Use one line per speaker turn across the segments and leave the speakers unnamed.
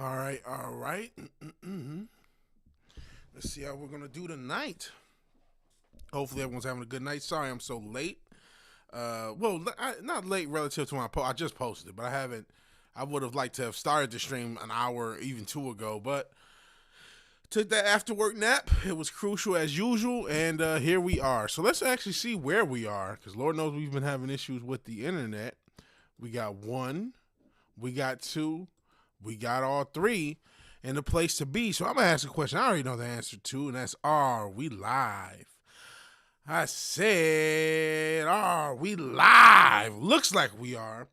All right, all right. Let's see how we're gonna do tonight. Hopefully, everyone's having a good night. Sorry, I'm so late. Not late relative to my post. I just posted it, but I haven't. I would have liked to have started the stream an hour, even two ago, but took that after work nap. It was crucial as usual, and here we are. So let's actually see where we are, because Lord knows we've been having issues with the internet. We got one, we got two, we got all three, and the place to be. So I'm gonna ask a question I already know the answer to, and that's: Are we live? I said, are we live? Looks like we are.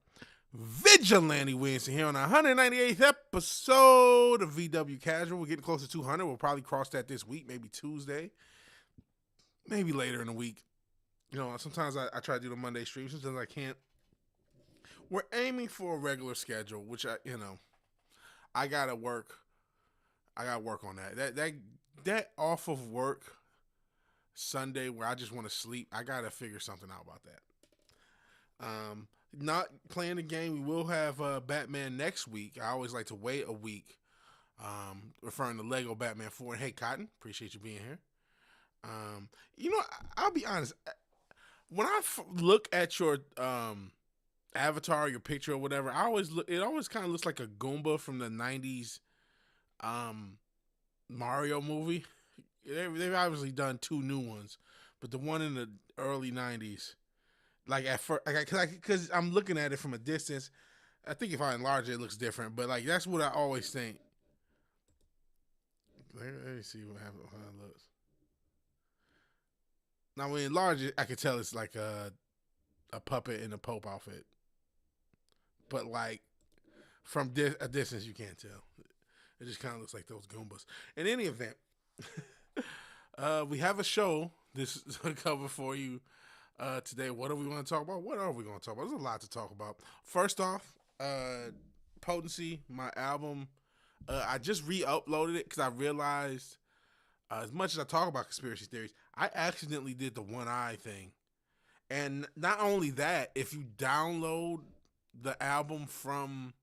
Vigilante Williamson here on the 198th episode of VW Casual. We're getting close to 200. We'll probably cross that this week, maybe Tuesday, maybe later in the week. You know, sometimes I try to do the Monday stream, sometimes I can't. We're aiming for a regular schedule, which I gotta work. I gotta work on that off of work Sunday where I just want to sleep. I gotta figure something out about that. Not playing the game. We will have Batman next week. I always like to wait a week. Referring to Lego Batman 4. And hey, Cotton, appreciate you being here. I'll be honest. When I look at your avatar, your picture or whatever, it always kind of looks like a Goomba from the 90s Mario movie. They've obviously done two new ones, but the one in the early 90s, like at first, because I'm looking at it from a distance, I think if I enlarge it, it looks different, but like that's what I always think. Let me see how it looks. Now when I enlarge it, I can tell it's like a puppet in a Pope outfit, but like from a distance, you can't tell. It just kind of looks like those Goombas. In any event, we have a show this is to cover for you today. What do we want to talk about? What are we going to talk about? There's a lot to talk about. First off, Potency, my album. I just re-uploaded it because I realized, as much as I talk about conspiracy theories, I accidentally did the one eye thing. And not only that, if you download the album from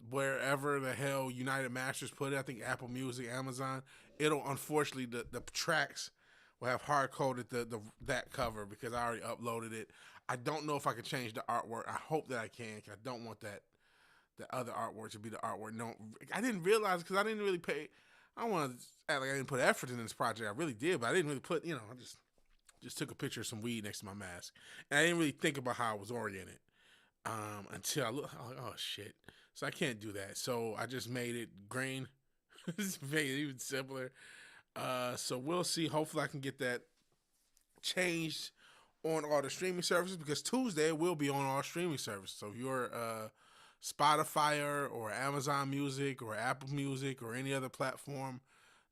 wherever the hell United Masters put it, I think Apple Music, Amazon, it'll unfortunately the tracks will have hard coded that cover because I already uploaded it. I don't know if I can change the artwork. I hope that I can. Cause I don't want the other artwork to be the artwork. No, I didn't realize because I didn't really pay. I don't want to act like I didn't put effort in this project. I really did, but I didn't really put. I just took a picture of some weed next to my mask, and I didn't really think about how I was oriented until I look. Oh shit! So I can't do that. So I just made it green. Made it even simpler. So we'll see. Hopefully, I can get that changed on all the streaming services because Tuesday will be on all streaming services. So if you're Spotify or Amazon Music or Apple Music or any other platform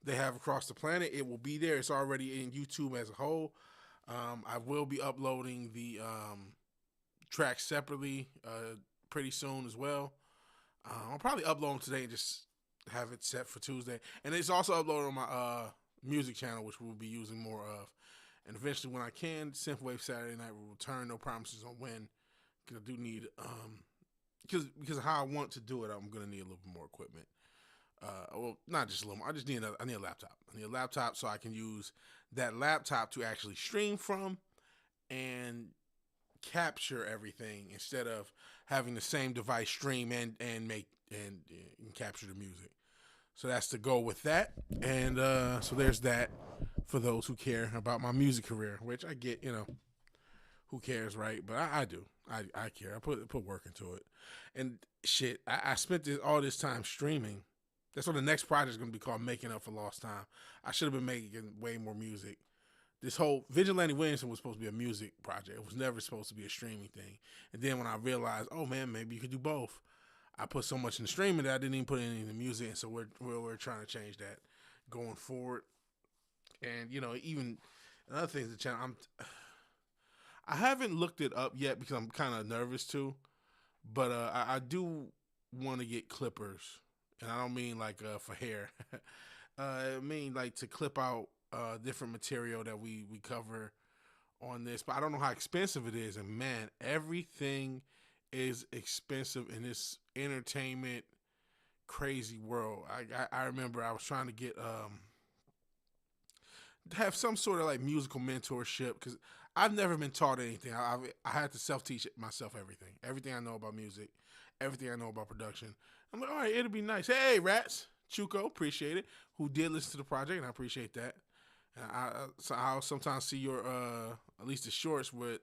they have across the planet, it will be there. It's already in YouTube as a whole. I will be uploading the tracks separately pretty soon as well. I'll probably upload them today and just have it set for Tuesday. And it's also uploaded on my music channel, which we'll be using more of. And eventually, when I can, Synthwave Saturday Night will return. No promises on when. Because I do need, because of how I want to do it, I'm going to need a little bit more equipment. Well, not just a little more. I need a laptop. I need a laptop so I can use that laptop to actually stream from and capture everything instead of having the same device stream and make and capture the music. So that's the goal with that. And so there's that for those who care about my music career, which I get, who cares, right? But I do. I care. I put work into it. And shit, I spent all this time streaming. That's what the next project is going to be called, Making Up for Lost Time. I should have been making way more music. This whole Vigilante Williamson was supposed to be a music project. It was never supposed to be a streaming thing. And then when I realized, oh man, maybe you could do both, I put so much in streaming that I didn't even put any in the music. And so we're trying to change that going forward. And even another thing is the channel. I haven't looked it up yet because I'm kind of nervous too. But I do want to get clippers, and I don't mean like for hair. I mean like to clip out different material that we cover on this. But I don't know how expensive it is, and man, everything is expensive in this entertainment crazy world. I remember I was trying to get have some sort of like musical mentorship because I've never been taught anything. I had to self teach myself everything I know about music, everything I know about production. I'm like, all right, it'll be nice. Hey, Rats, Chuko, appreciate it. Who did listen to the project, and I appreciate that. And so I'll sometimes see your at least the shorts with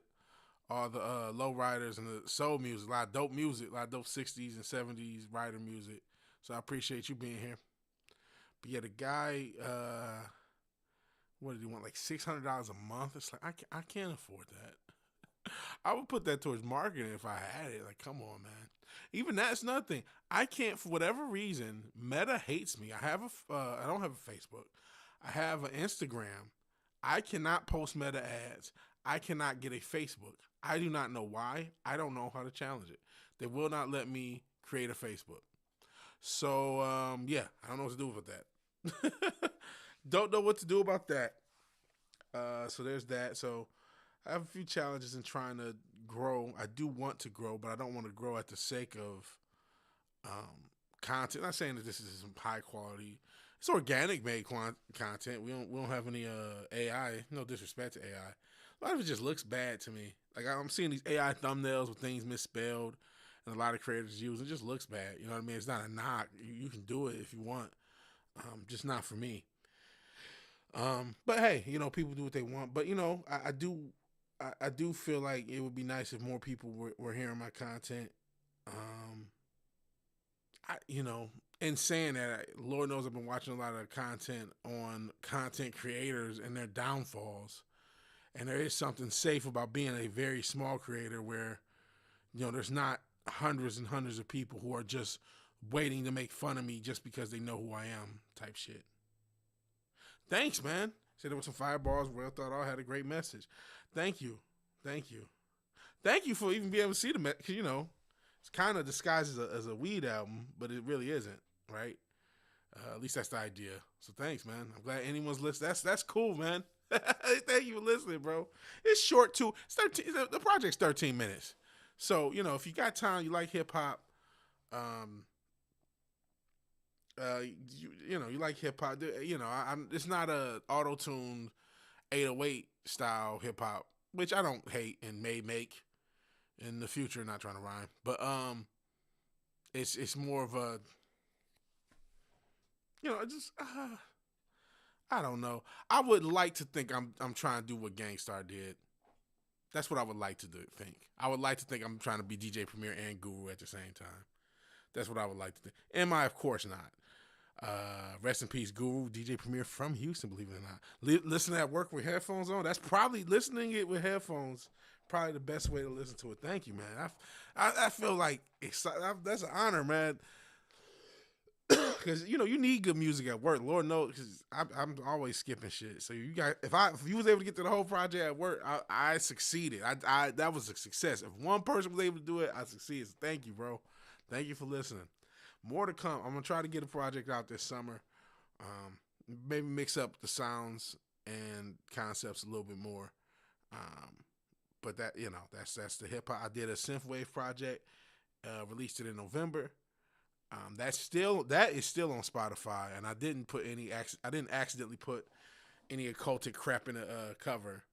all the low riders and the soul music, a lot of dope music, a lot of dope 60s and 70s rider music. So I appreciate you being here. But yeah, the guy, what did he want? Like $600 a month? It's like I can't afford that. I would put that towards marketing if I had it. Like, come on, man. Even that's nothing. I can't, for whatever reason. Meta hates me. I don't have a Facebook. I have an Instagram. I cannot post Meta ads. I cannot get a Facebook. I do not know why. I don't know how to challenge it. They will not let me create a Facebook. So yeah, I don't know what to do with that. Don't know what to do about that. So there's that. So I have a few challenges in trying to grow. I do want to grow, but I don't want to grow at the sake of content. I'm not saying that this is some high quality. It's organic made content. We don't have any AI. No disrespect to AI. A lot of it just looks bad to me. Like I'm seeing these AI thumbnails with things misspelled, and a lot of creators use. It just looks bad. You know what I mean? It's not a knock. You can do it if you want. Just not for me. But hey, people do what they want. But I do feel like it would be nice if more people were hearing my content. In saying that, Lord knows I've been watching a lot of content on content creators and their downfalls. And there is something safe about being a very small creator where, there's not hundreds and hundreds of people who are just waiting to make fun of me just because they know who I am type shit. Thanks, man. Said there were some fireballs. Well thought I had a great message. Thank you. Thank you. Thank you for even being able to see the message. It's kind of disguised as a weed album, but it really isn't, right? At least that's the idea. So thanks, man. I'm glad anyone's listening. That's cool, man. Thank you for listening, bro. It's short too. It's 13. The project's 13 minutes. So if you got time, you like hip hop, you like hip hop. It's not a auto tuned 808 style hip hop, which I don't hate and may make in the future. Not trying to rhyme, but it's more of a just I don't know. I would like to think I'm trying to do what Gangstar did. That's what I would like to think. I would like to think I'm trying to be DJ Premier and Guru at the same time. That's what I would like to think. Am I? Of course not. Rest in peace, Guru, DJ Premier from Houston, believe it or not. Listen at work with headphones on. That's probably listening it with headphones. Probably the best way to listen to it. Thank you, man. I feel like that's an honor, man. Because you need good music at work. Lord knows, because I'm always skipping shit. So if you was able to get to the whole project at work, I succeeded. I that was a success. If one person was able to do it, I succeeded. So thank you, bro. Thank you for listening. More to come. I'm gonna try to get a project out this summer. Maybe mix up the sounds and concepts a little bit more. But that's the hip hop. I did a synthwave project. Released it in November. That is still on Spotify, and I didn't accidentally put any occultic crap in the cover.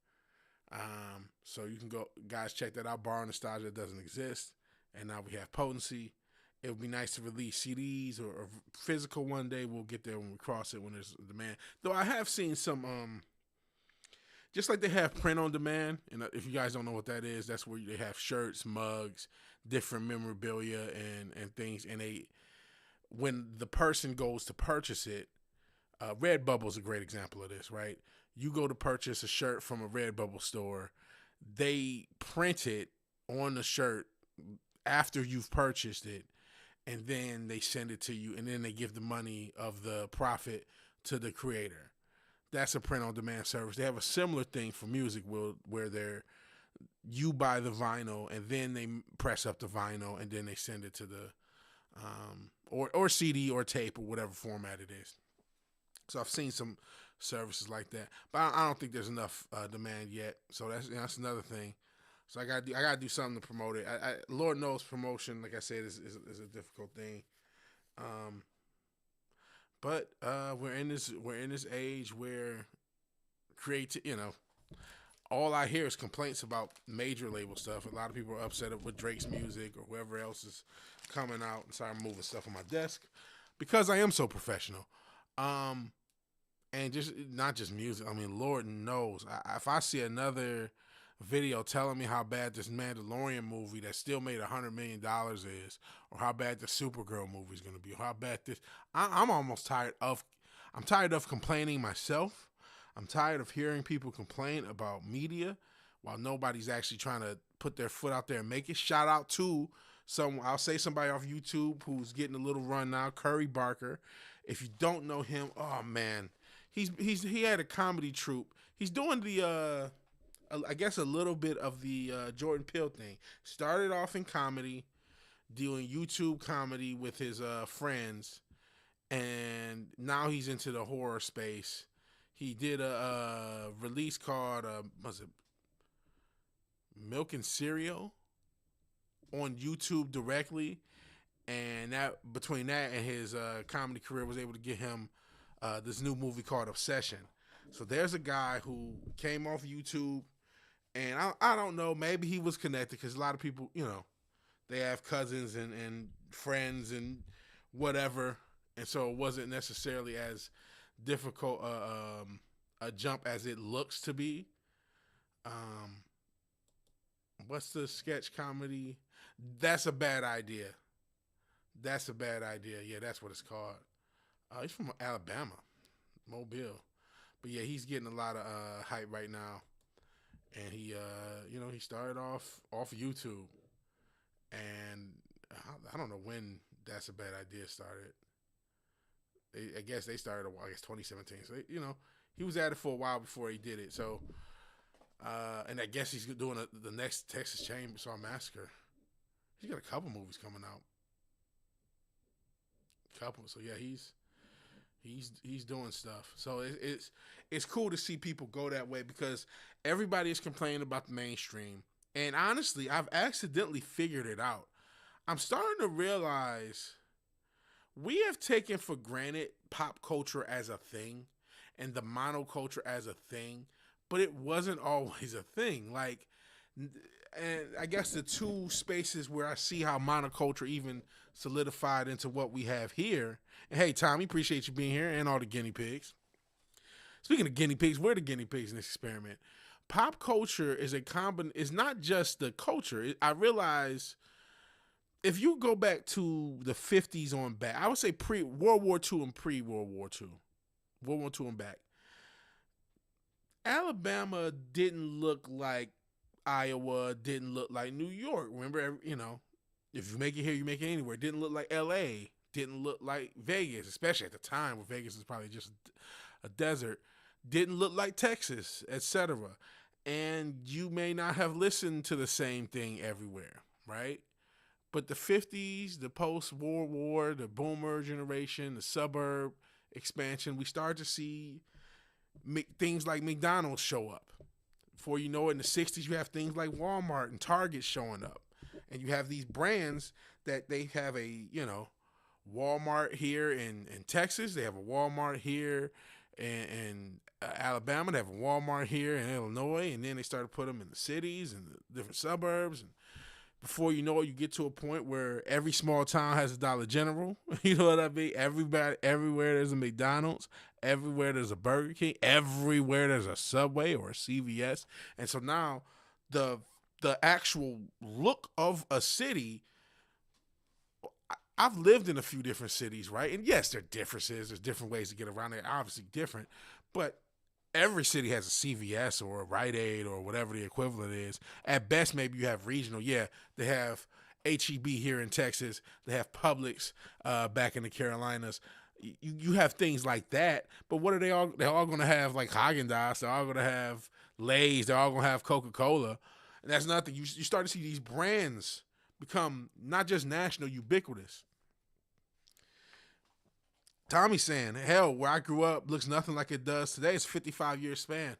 So you can go, guys, check that out. Bar Nostalgia doesn't exist, and now we have Potency. It would be nice to release CDs or physical one day. We'll get there when we cross it when there's demand. Though I have seen some, just like they have print on demand, and if you guys don't know what that is, that's where they have shirts, mugs, different memorabilia, and things, and when the person goes to purchase it, Redbubble is a great example of this, right? You go to purchase a shirt from a Redbubble store, they print it on the shirt after you've purchased it, and then they send it to you, and then they give the money of the profit to the creator. That's a print-on-demand service. They have a similar thing for music where you buy the vinyl, and then they press up the vinyl, and then they send it to the or CD or tape or whatever format it is. So I've seen some services like that, but I don't think there's enough demand yet. So that's another thing. So I gotta do something to promote it. Lord knows promotion, like I said, is a difficult thing. But we're in this age where all I hear is complaints about major label stuff. A lot of people are upset with Drake's music or whoever else is coming out. And sorry, I'm moving stuff on my desk because I am so professional. Um, and just not just music. I mean, Lord knows, if I see another video telling me how bad this Mandalorian movie that still made $100 million is, or how bad the Supergirl movie is going to be, or how bad this, I'm almost tired of. I'm tired of complaining myself. I'm tired of hearing people complain about media while nobody's actually trying to put their foot out there and make it. Shout out to I'll say somebody off YouTube who's getting a little run now, Curry Barker. If you don't know him, oh man, he had a comedy troupe. He's doing the I guess a little bit of the Jordan Peele thing. Started off in comedy, doing YouTube comedy with his friends, and now he's into the horror space. He did a release called was it Milk and Cereal on YouTube directly, and that between that and his comedy career was able to get him this new movie called Obsession. So there's a guy who came off YouTube, and I don't know, maybe he was connected because a lot of people, they have cousins and friends and whatever, and so it wasn't necessarily as difficult a jump as it looks to be. What's the sketch comedy? That's a bad idea. That's a bad idea. Yeah, that's what it's called. He's from Alabama, Mobile, but yeah, he's getting a lot of hype right now. And he started off YouTube, and I don't know when That's a Bad Idea started. I guess they started, 2017. So, he was at it for a while before he did it. So, and I guess he's doing the next Texas Chainsaw Massacre. He's got a couple movies coming out. So yeah, he's doing stuff. So it's cool to see people go that way because everybody is complaining about the mainstream. And honestly, I've accidentally figured it out. I'm starting to realize we have taken for granted pop culture as a thing and the monoculture as a thing, but it wasn't always a thing. And I guess the two spaces where I see how monoculture even solidified into what we have here. And hey, Tommy, appreciate you being here and all the guinea pigs. Speaking of guinea pigs, we're the guinea pigs in this experiment. Pop culture is is not just the culture. I realize if you go back to the 50s on back, I would say pre-World War II and pre-World War II. World War II and back. Alabama didn't look like Iowa, didn't look like New York. Remember, if you make it here, you make it anywhere. It didn't look like LA, didn't look like Vegas, especially at the time where Vegas is probably just a desert. Didn't look like Texas, etc. And you may not have listened to the same thing everywhere, right? But the 50s, the post-World War, the boomer generation, the suburb expansion, we start to see things like McDonald's show up. Before you know it, in the 60s, you have things like Walmart and Target showing up. And you have these brands that they have Walmart here in Texas. They have a Walmart here in Alabama. They have a Walmart here in Illinois. And then they started putting them in the cities and the different suburbs. And before you know it, you get to a point where every small town has a Dollar General. You know what I mean? Everywhere there's a McDonald's. Everywhere there's a Burger King. Everywhere there's a Subway or a CVS. And so now the actual look of a city, I've lived in a few different cities, right? And yes, there are differences. There's different ways to get around. They're obviously different. But every city has a CVS or a Rite Aid or whatever the equivalent is. At best, maybe you have regional. Yeah, they have H-E-B here in Texas. They have Publix back in the Carolinas. You have things like that. But what are they all? They're all going to have like Haagen-Dazs. They're all going to have Lay's. They're all going to have Coca-Cola. And that's nothing. You start to see these brands become not just national, ubiquitous. Tommy's saying, hell, where I grew up looks nothing like it does today. It's a 55-year span.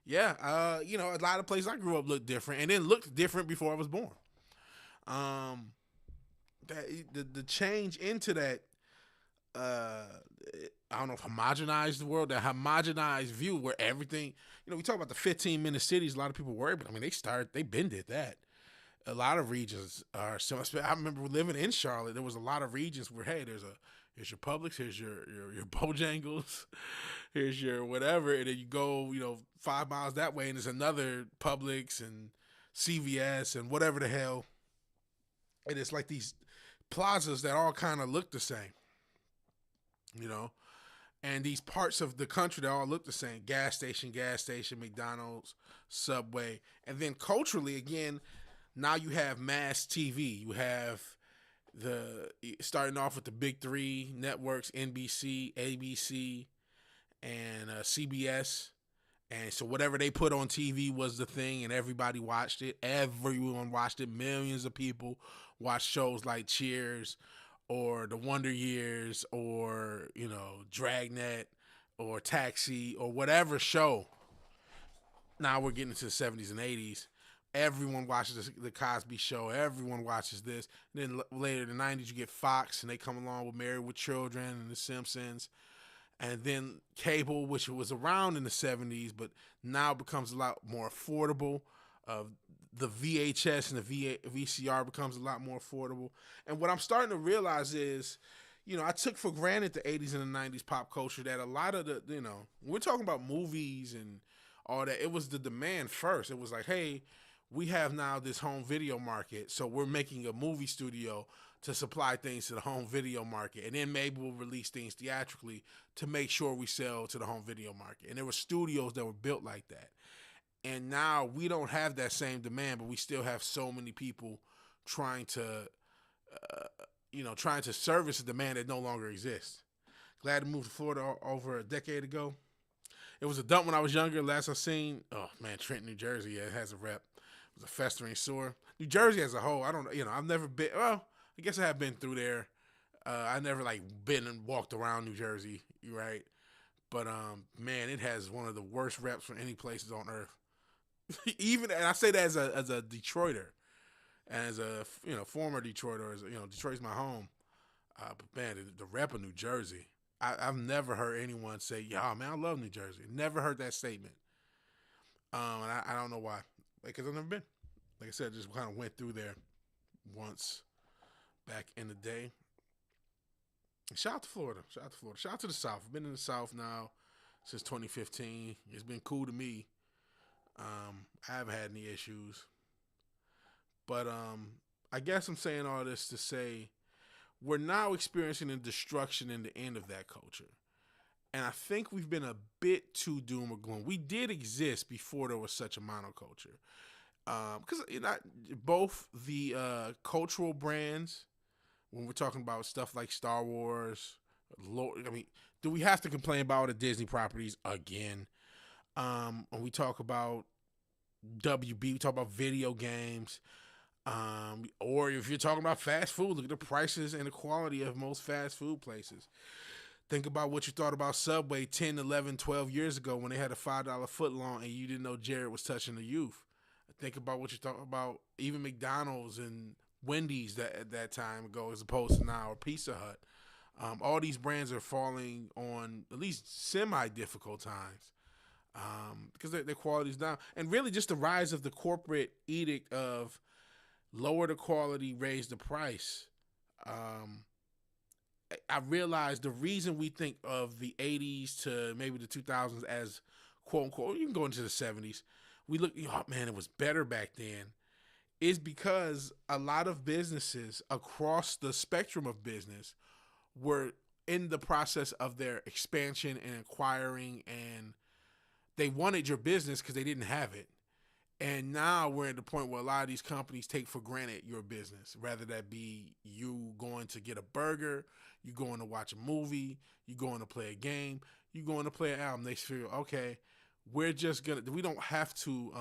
Yeah, a lot of places I grew up looked different, and then looked different before I was born. The change into that, I don't know if homogenized the world, that homogenized view where everything, we talk about the 15-minute cities. A lot of people worry, but I mean, they been did that. A lot of regions are so. I remember living in Charlotte. There was a lot of regions where, hey, here's your Publix, here's your Bojangles, here's your whatever, and then you go 5 miles that way, and there's another Publix and CVS and whatever the hell, and it's like these plazas that all kind of look the same, and these parts of the country that all look the same: gas station, McDonald's, Subway, and then culturally again. Now you have mass TV. You have starting off with the big three networks: NBC, ABC, and CBS. And so whatever they put on TV was the thing, and everybody watched it. Everyone watched it. Millions of people watched shows like Cheers, or The Wonder Years, or Dragnet, or Taxi, or whatever show. Now we're getting into the 70s and 80s. Everyone watches the Cosby Show. Everyone watches this. And then later in the 90s, you get Fox, and they come along with Married with Children and The Simpsons. And then cable, which was around in the 70s, but now becomes a lot more affordable. The VHS and the VCR becomes a lot more affordable. And what I'm starting to realize is, I took for granted the 80s and the 90s pop culture, that a lot of the, we're talking about movies and all that. It was the demand first. It was like, hey, we have now this home video market, so we're making a movie studio to supply things to the home video market, and then maybe we'll release things theatrically to make sure we sell to the home video market. And there were studios that were built like that. And now we don't have that same demand, but we still have so many people trying to service a demand that no longer exists. Glad to move to Florida over a decade ago. It was a dump when I was younger. Last I seen, Trenton, New Jersey, it has a rep. It was a festering sore. New Jersey as a whole, I don't know, I've never been, I guess I have been through there. I never been and walked around New Jersey, right? But man, it has one of the worst reps from any places on earth. And I say that as a Detroiter, and as a former Detroiter, Detroit's my home. But man, the rep of New Jersey, I've never heard anyone say, "Yeah, man, I love New Jersey." Never heard that statement. And I don't know why. Because I've never been. Like I said, just kind of went through there once back in the day. Shout out to Florida. Shout out to the South. I've been in the South now since 2015. It's been cool to me. I haven't had any issues. But I guess I'm saying all this to say we're now experiencing the destruction and the end of that culture. And I think we've been a bit too doom or gloom. We did exist before there was such a monoculture. Because both the cultural brands, when we're talking about stuff like Star Wars, do we have to complain about the Disney properties again? When we talk about WB, we talk about video games. Or if you're talking about fast food, look at the prices and the quality of most fast food places. Think about what you thought about Subway 10, 11, 12 years ago when they had a $5 footlong and you didn't know Jared was touching the youth. Think about what you thought about even McDonald's and Wendy's at that time ago as opposed to now, or Pizza Hut. All these brands are falling on at least semi-difficult times because their quality's down. And really just the rise of the corporate edict of lower the quality, raise the price. I realized the reason we think of the 80s to maybe the 2000s as quote unquote, you can go into the 70s, we look, oh man, it was better back then, is because a lot of businesses across the spectrum of business were in the process of their expansion and acquiring, and they wanted your business because they didn't have it. And now we're at the point where a lot of these companies take for granted your business, rather that be you going to get a burger, you going to watch a movie, you going to play a game, you going to play an album. They feel, okay, we don't have to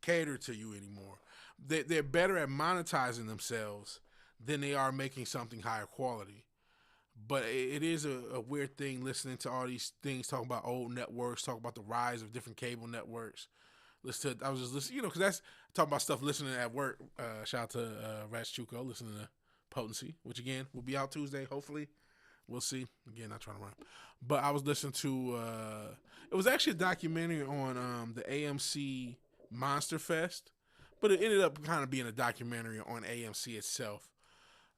cater to you anymore. They're better at monetizing themselves than they are making something higher quality. But it is a weird thing listening to all these things, talking about old networks, talking about the rise of different cable networks. I was just listening, because that's talking about stuff listening at work. Shout out to Rats Chuko, listening to Potency, which again will be out Tuesday, hopefully. We'll see. Again, not trying to rhyme. But I was listening to it was actually a documentary on the AMC Monster Fest, but it ended up kind of being a documentary on AMC itself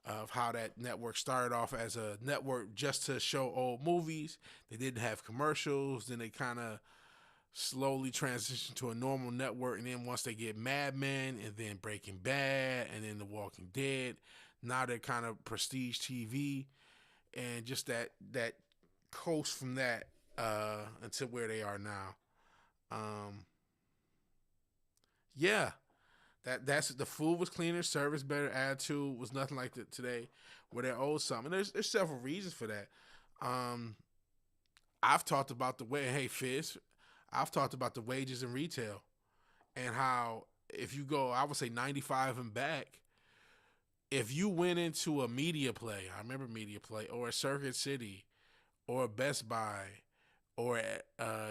of how that network started off as a network just to show old movies. They didn't have commercials. Then they kind of slowly transitioned to a normal network. And then once they get Mad Men and then Breaking Bad and then The Walking Dead, now they're kind of prestige TV and just that coast from that until where they are now. Um, yeah, that's the food was cleaner, service better, attitude was nothing like that today, where they owe something. There's several reasons for that. Um, I've talked about the way. Hey, Fizz, I've talked about the wages in retail and how if you go, I would say 95 and back. If you went into a media play, I remember media play, or a Circuit City, or a Best Buy, or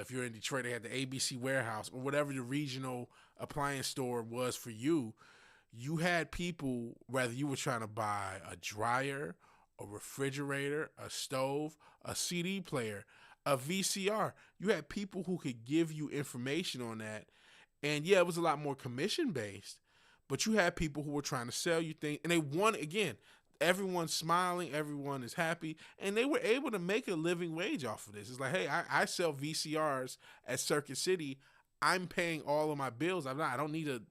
if you're in Detroit, they had the ABC warehouse, or whatever the regional appliance store was for you. You had people, whether you were trying to buy a dryer, a refrigerator, a stove, a CD player, a VCR. You had people who could give you information on that. And yeah, it was a lot more commission based, but you had people who were trying to sell you things, and they won again. Everyone's smiling, everyone is happy, and they were able to make a living wage off of this. It's like, hey, I sell VCRs at Circuit City. I'm paying all of my bills. I don't need to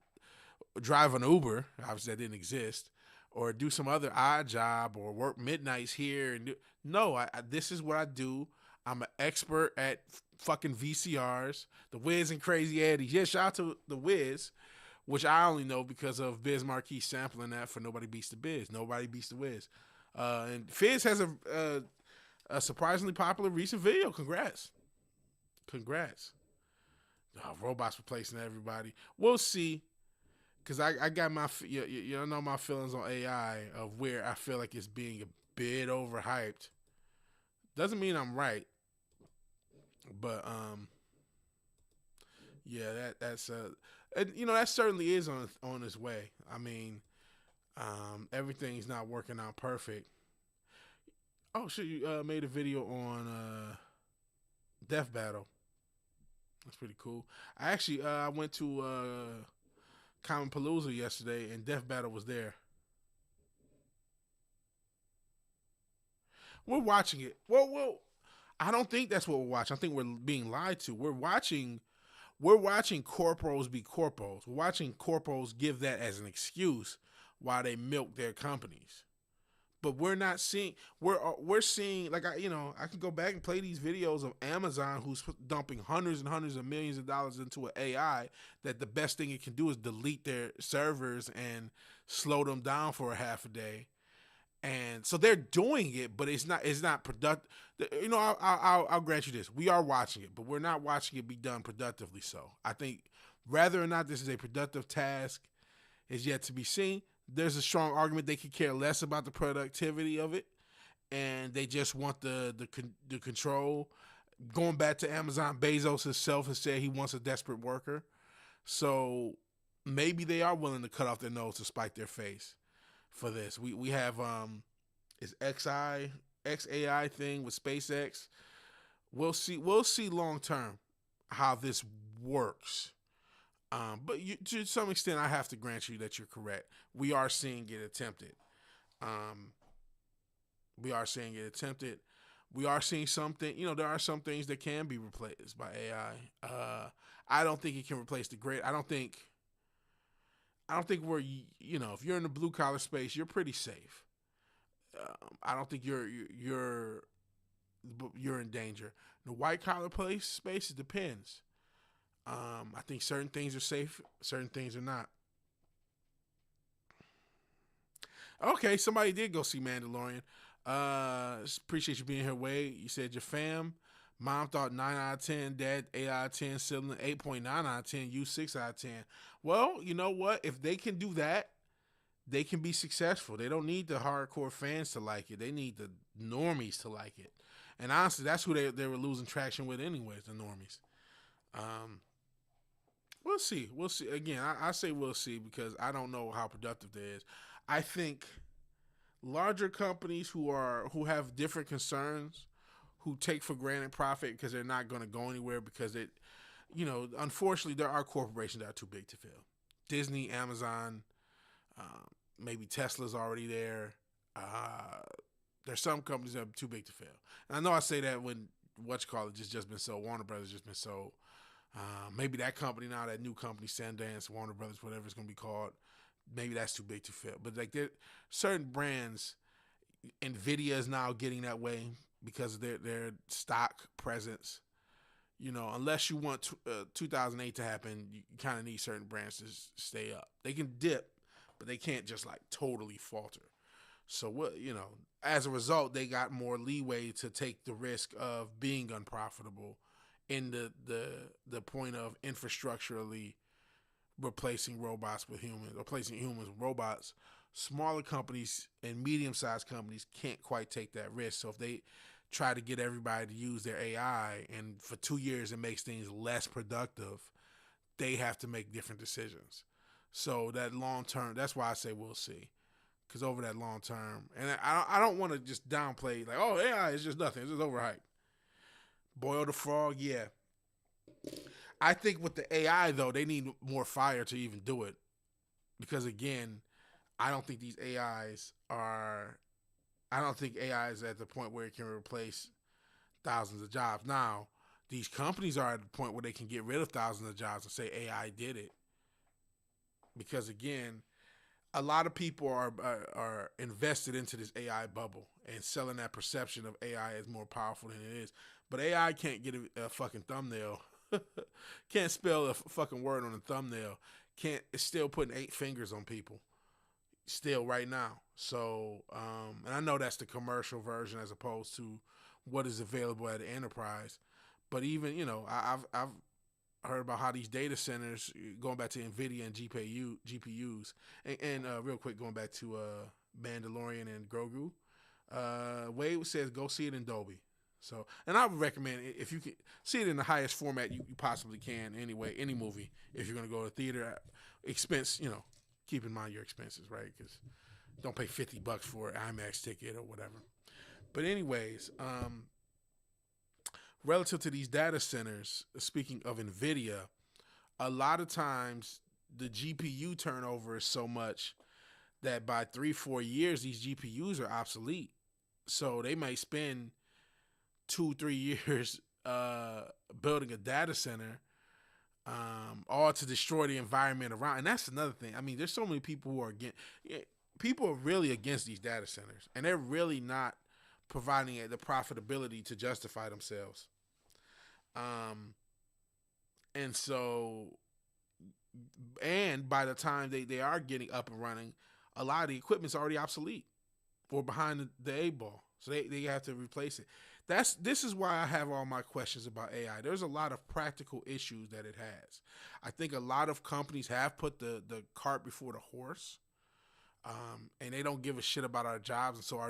drive an Uber. Obviously, that didn't exist, or do some other odd job, or work midnights here. No, this is what I do. I'm an expert at fucking VCRs, the Wiz and Crazy Eddie. Yeah, shout out to the Wiz, which I only know because of Biz Marquis sampling that for Nobody Beats the Biz. Nobody Beats the Wiz. And Fizz has a surprisingly popular recent video. Congrats. Robots replacing everybody. We'll see. Because I got my, you know my feelings on AI of where I feel like it's being a bit overhyped. Doesn't mean I'm right. But, yeah, that's that certainly is on its way. I mean, everything's not working out perfect. Oh shit! You made a video on Death Battle. That's pretty cool. I actually I went to Common Palooza yesterday, and Death Battle was there. We're watching it. Well, I don't think that's what we're watching. I think we're being lied to. We're watching corporals be corporals. We're watching corporals give that as an excuse why they milk their companies. But we're not seeing. We're seeing, like, I can go back and play these videos of Amazon who's dumping hundreds and hundreds of millions of dollars into an AI that the best thing it can do is delete their servers and slow them down for a half a day. And so they're doing it, but it's not productive. I'll grant you this: we are watching it, but we're not watching it be done productively. So I think whether or not this is a productive task is yet to be seen. There's a strong argument they could care less about the productivity of it, and they just want the control. Going back to Amazon, Bezos himself has said he wants a desperate worker, so maybe they are willing to cut off their nose to spite their face for this. We have is XAI thing with SpaceX. We'll see long term how this works. But to some extent, I have to grant you that you're correct. We are seeing it attempted. Um, we are seeing it attempted. We are seeing something. There are some things that can be replaced by AI. I don't think it can replace the great. I don't think we're, if you're in the blue collar space, you're pretty safe. I don't think you're in danger. The white collar place space, it depends. I think certain things are safe, certain things are not. Okay, somebody did go see Mandalorian. Appreciate you being here, Wade. You said your fam. Mom thought 9 out of 10, dad 8 out of 10, sibling 8.9 out of 10, you 6 out of 10. Well, you know what? If they can do that, they can be successful. They don't need the hardcore fans to like it. They need the normies to like it. And honestly, that's who they were losing traction with anyways, the normies. We'll see. We'll see. Again, I say we'll see because I don't know how productive that is. I think, larger companies who have different concerns, who take for granted profit because they're not going to go anywhere because it, unfortunately, there are corporations that are too big to fail. Disney, Amazon, maybe Tesla's already there. There's some companies that are too big to fail. And I know I say that when just been sold. Warner Brothers just been sold. Maybe that company now, that new company, Sundance, Warner Brothers, whatever it's going to be called, maybe that's too big to fail. But like there, certain brands, Nvidia is now getting that way because of their stock presence. Unless you want 2008 to happen, you kind of need certain brands to stay up. They can dip, but they can't just like totally falter. So as a result, they got more leeway to take the risk of being unprofitable in the point of infrastructurally replacing robots with humans, replacing humans with robots. Smaller companies and medium-sized companies can't quite take that risk. So if they try to get everybody to use their AI and for 2 years it makes things less productive, they have to make different decisions. So that long term, that's why I say we'll see. Because over that long term, and I don't want to just downplay like, oh, AI is just nothing. It's just overhyped. Boil the frog, yeah. I think with the AI, though, they need more fire to even do it. Because, again, I don't think AI is at the point where it can replace thousands of jobs. Now, these companies are at the point where they can get rid of thousands of jobs and say AI did it. Because, again, a lot of people are invested into this AI bubble and selling that perception of AI as more powerful than it is. But AI can't get a fucking thumbnail. Can't spell a fucking word on a thumbnail. It's still putting 8 fingers on people. Still right now. So, and I know that's the commercial version as opposed to what is available at the enterprise. But even, I've heard about how these data centers, going back to NVIDIA and GPUs, and real quick, going back to Mandalorian and Grogu, Wade says go see it in Dolby. So, and I would recommend if you can see it in the highest format you possibly can. Anyway, any movie, if you're going to go to theater, expense, keep in mind your expenses, right? Because don't pay $50 for an IMAX ticket or whatever. But anyways, relative to these data centers, speaking of NVIDIA, a lot of times the GPU turnover is so much that by 3-4 years, these GPUs are obsolete. So they might spend 2-3 years building a data center, all to destroy the environment around. And that's another thing. I mean, there's so many people who are people are really against these data centers, and they're really not providing the profitability to justify themselves. And so, and by the time they are getting up and running, a lot of the equipment's already obsolete or behind the 8-ball. So they have to replace it. This is why I have all my questions about AI. There's a lot of practical issues that it has. I think a lot of companies have put the cart before the horse, and they don't give a shit about our jobs. And so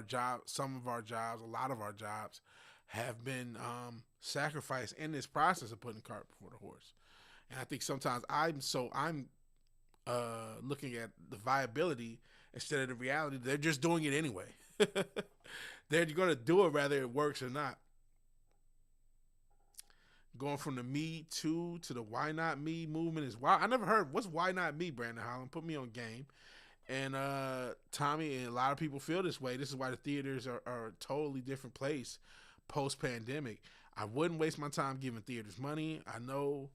some of our jobs, a lot of our jobs have been sacrificed in this process of putting the cart before the horse. And I think sometimes I'm looking at the viability instead of the reality. They're just doing it anyway. They're going to do it whether it works or not. Going from the Me Too to the Why Not Me movement is wild. I never heard, what's Why Not Me, Brandon Holland? Put me on game. And Tommy, and a lot of people feel this way. This is why the theaters are a totally different place post-pandemic. I wouldn't waste my time giving theaters money. I know,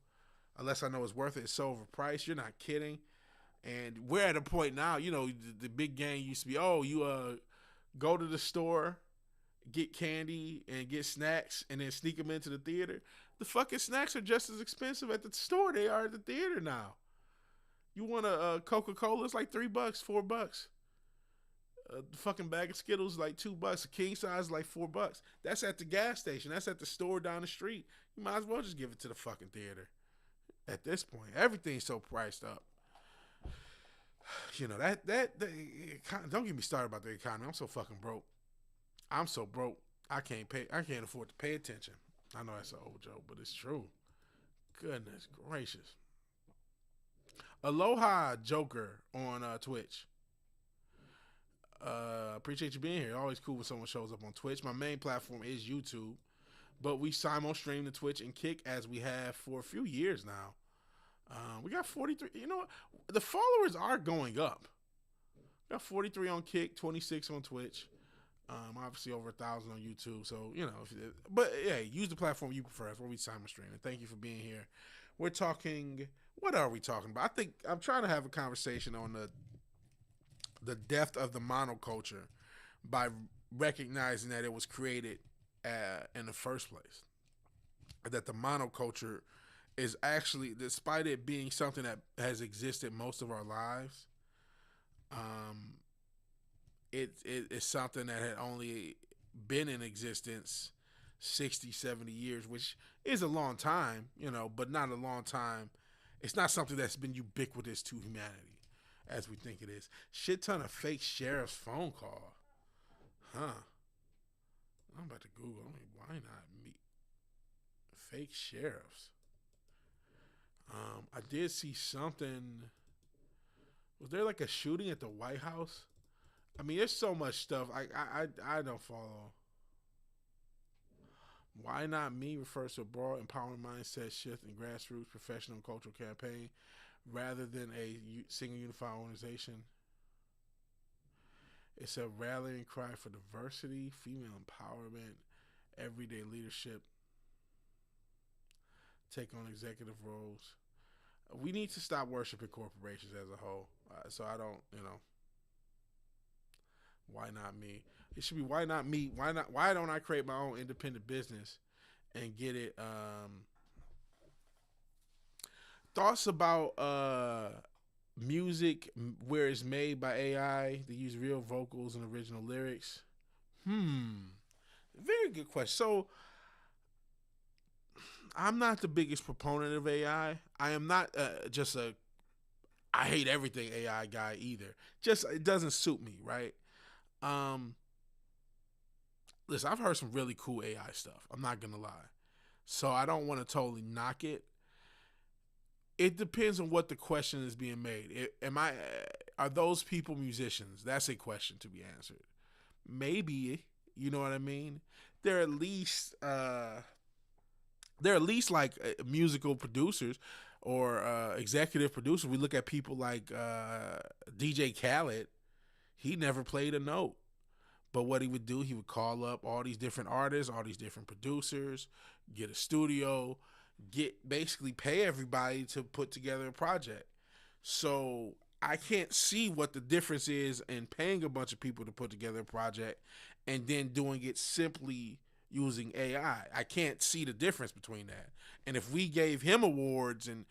unless I know it's worth it, it's so overpriced. You're not kidding. And we're at a point now, the big game used to be, you go to the store, get candy and get snacks, and then sneak them into the theater. The fucking snacks are just as expensive at the store they are at the theater now. You want a Coca-Cola, it's like $3, $4. The fucking bag of Skittles is like $2. A king size is like $4. That's at the gas station. That's at the store down the street. You might as well just give it to the fucking theater. At this point, everything's so priced up. Don't get me started about the economy. I'm so fucking broke. I'm so broke. I can't afford to pay attention. I know that's an old joke, but it's true. Goodness gracious. Aloha Joker on Twitch. Appreciate you being here. Always cool when someone shows up on Twitch. My main platform is YouTube, but we simul stream to Twitch and Kick as we have for a few years now. We got 43. You know what? The followers are going up. We got 43 on Kick, 26 on Twitch. Obviously over 1,000 on YouTube. So, but yeah, use the platform you prefer. That's what we simul stream. And thank you for being here. We're talking, what are we talking about? I think I'm trying to have a conversation on the depth of the monoculture by recognizing that it was created in the first place. That the monoculture is actually, despite it being something that has existed most of our lives, it's something that had only been in existence 60, 70 years, which is a long time, but not a long time. It's not something that's been ubiquitous to humanity as we think it is. Shit ton of fake sheriff's phone call. Huh. I'm about to Google. I mean, why not me? Fake sheriffs. I did see something. Was there like a shooting at the White House? I mean, there's so much stuff. I don't follow. Why not me refers to a broad empowering mindset shift in grassroots professional and cultural campaign rather than a single unified organization. It's a rallying cry for diversity, female empowerment, everyday leadership, take on executive roles. We need to stop worshiping corporations as a whole. So I don't, why not me? It should be why not me? Why don't I create my own independent business and get it? Thoughts about music where it's made by AI to use real vocals and original lyrics. Very good question. So I'm not the biggest proponent of AI. I am not I hate everything AI guy either. Just it doesn't suit me, right? Listen, I've heard some really cool AI stuff. I'm not gonna lie. So I don't want to totally knock it. It depends on what the question is being made. Are those people musicians? That's a question to be answered. Maybe, you know what I mean? They're at least like musical producers or executive producers. We look at people like DJ Khaled. He never played a note. But what he would do, he would call up all these different artists, all these different producers, get a studio, basically pay everybody to put together a project. So I can't see what the difference is in paying a bunch of people to put together a project and then doing it simply using AI. I can't see the difference between that. And if we gave him awards and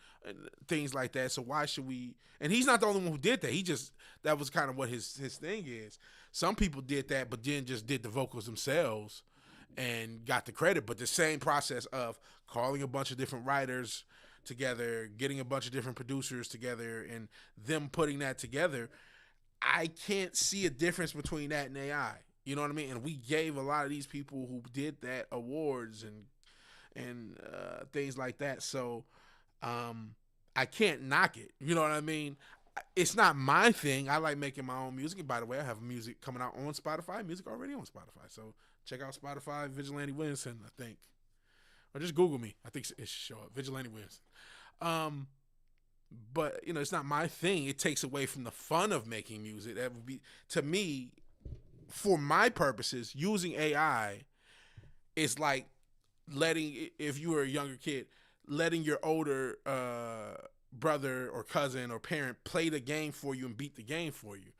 things like that, so why should we? And he's not the only one who did that. That was kind of what his thing is. Some people did that, but then just did the vocals themselves and got the credit. But the same process of calling a bunch of different writers together, getting a bunch of different producers together, and them putting that together, I can't see a difference between that and AI. You know what I mean? And we gave a lot of these people who did that awards and things like that. So I can't knock it. You know what I mean? It's not my thing. I like making my own music. And by the way, I have music coming out on Spotify. Music already on Spotify. So check out Spotify, VigilanteWilliamson, I think. Or just Google me. I think it should show up. VigilanteWilliamson. But, it's not my thing. It takes away from the fun of making music. That would be, to me, for my purposes, using AI is like if you were a younger kid, letting your older brother or cousin or parent play the game for you and beat the game for you.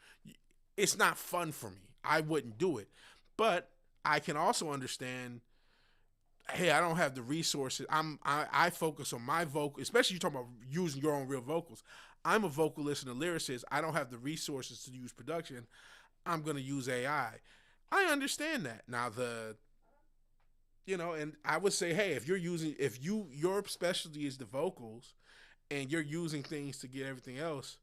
It's not fun for me. I wouldn't do it. But I can also understand, hey, I don't have the resources. I focus on my vocal, especially you talking about using your own real vocals. I'm a vocalist and a lyricist. I don't have the resources to use production. I'm going to use AI. I understand that. Now and I would say, hey, if your specialty is the vocals and you're using things to get everything else,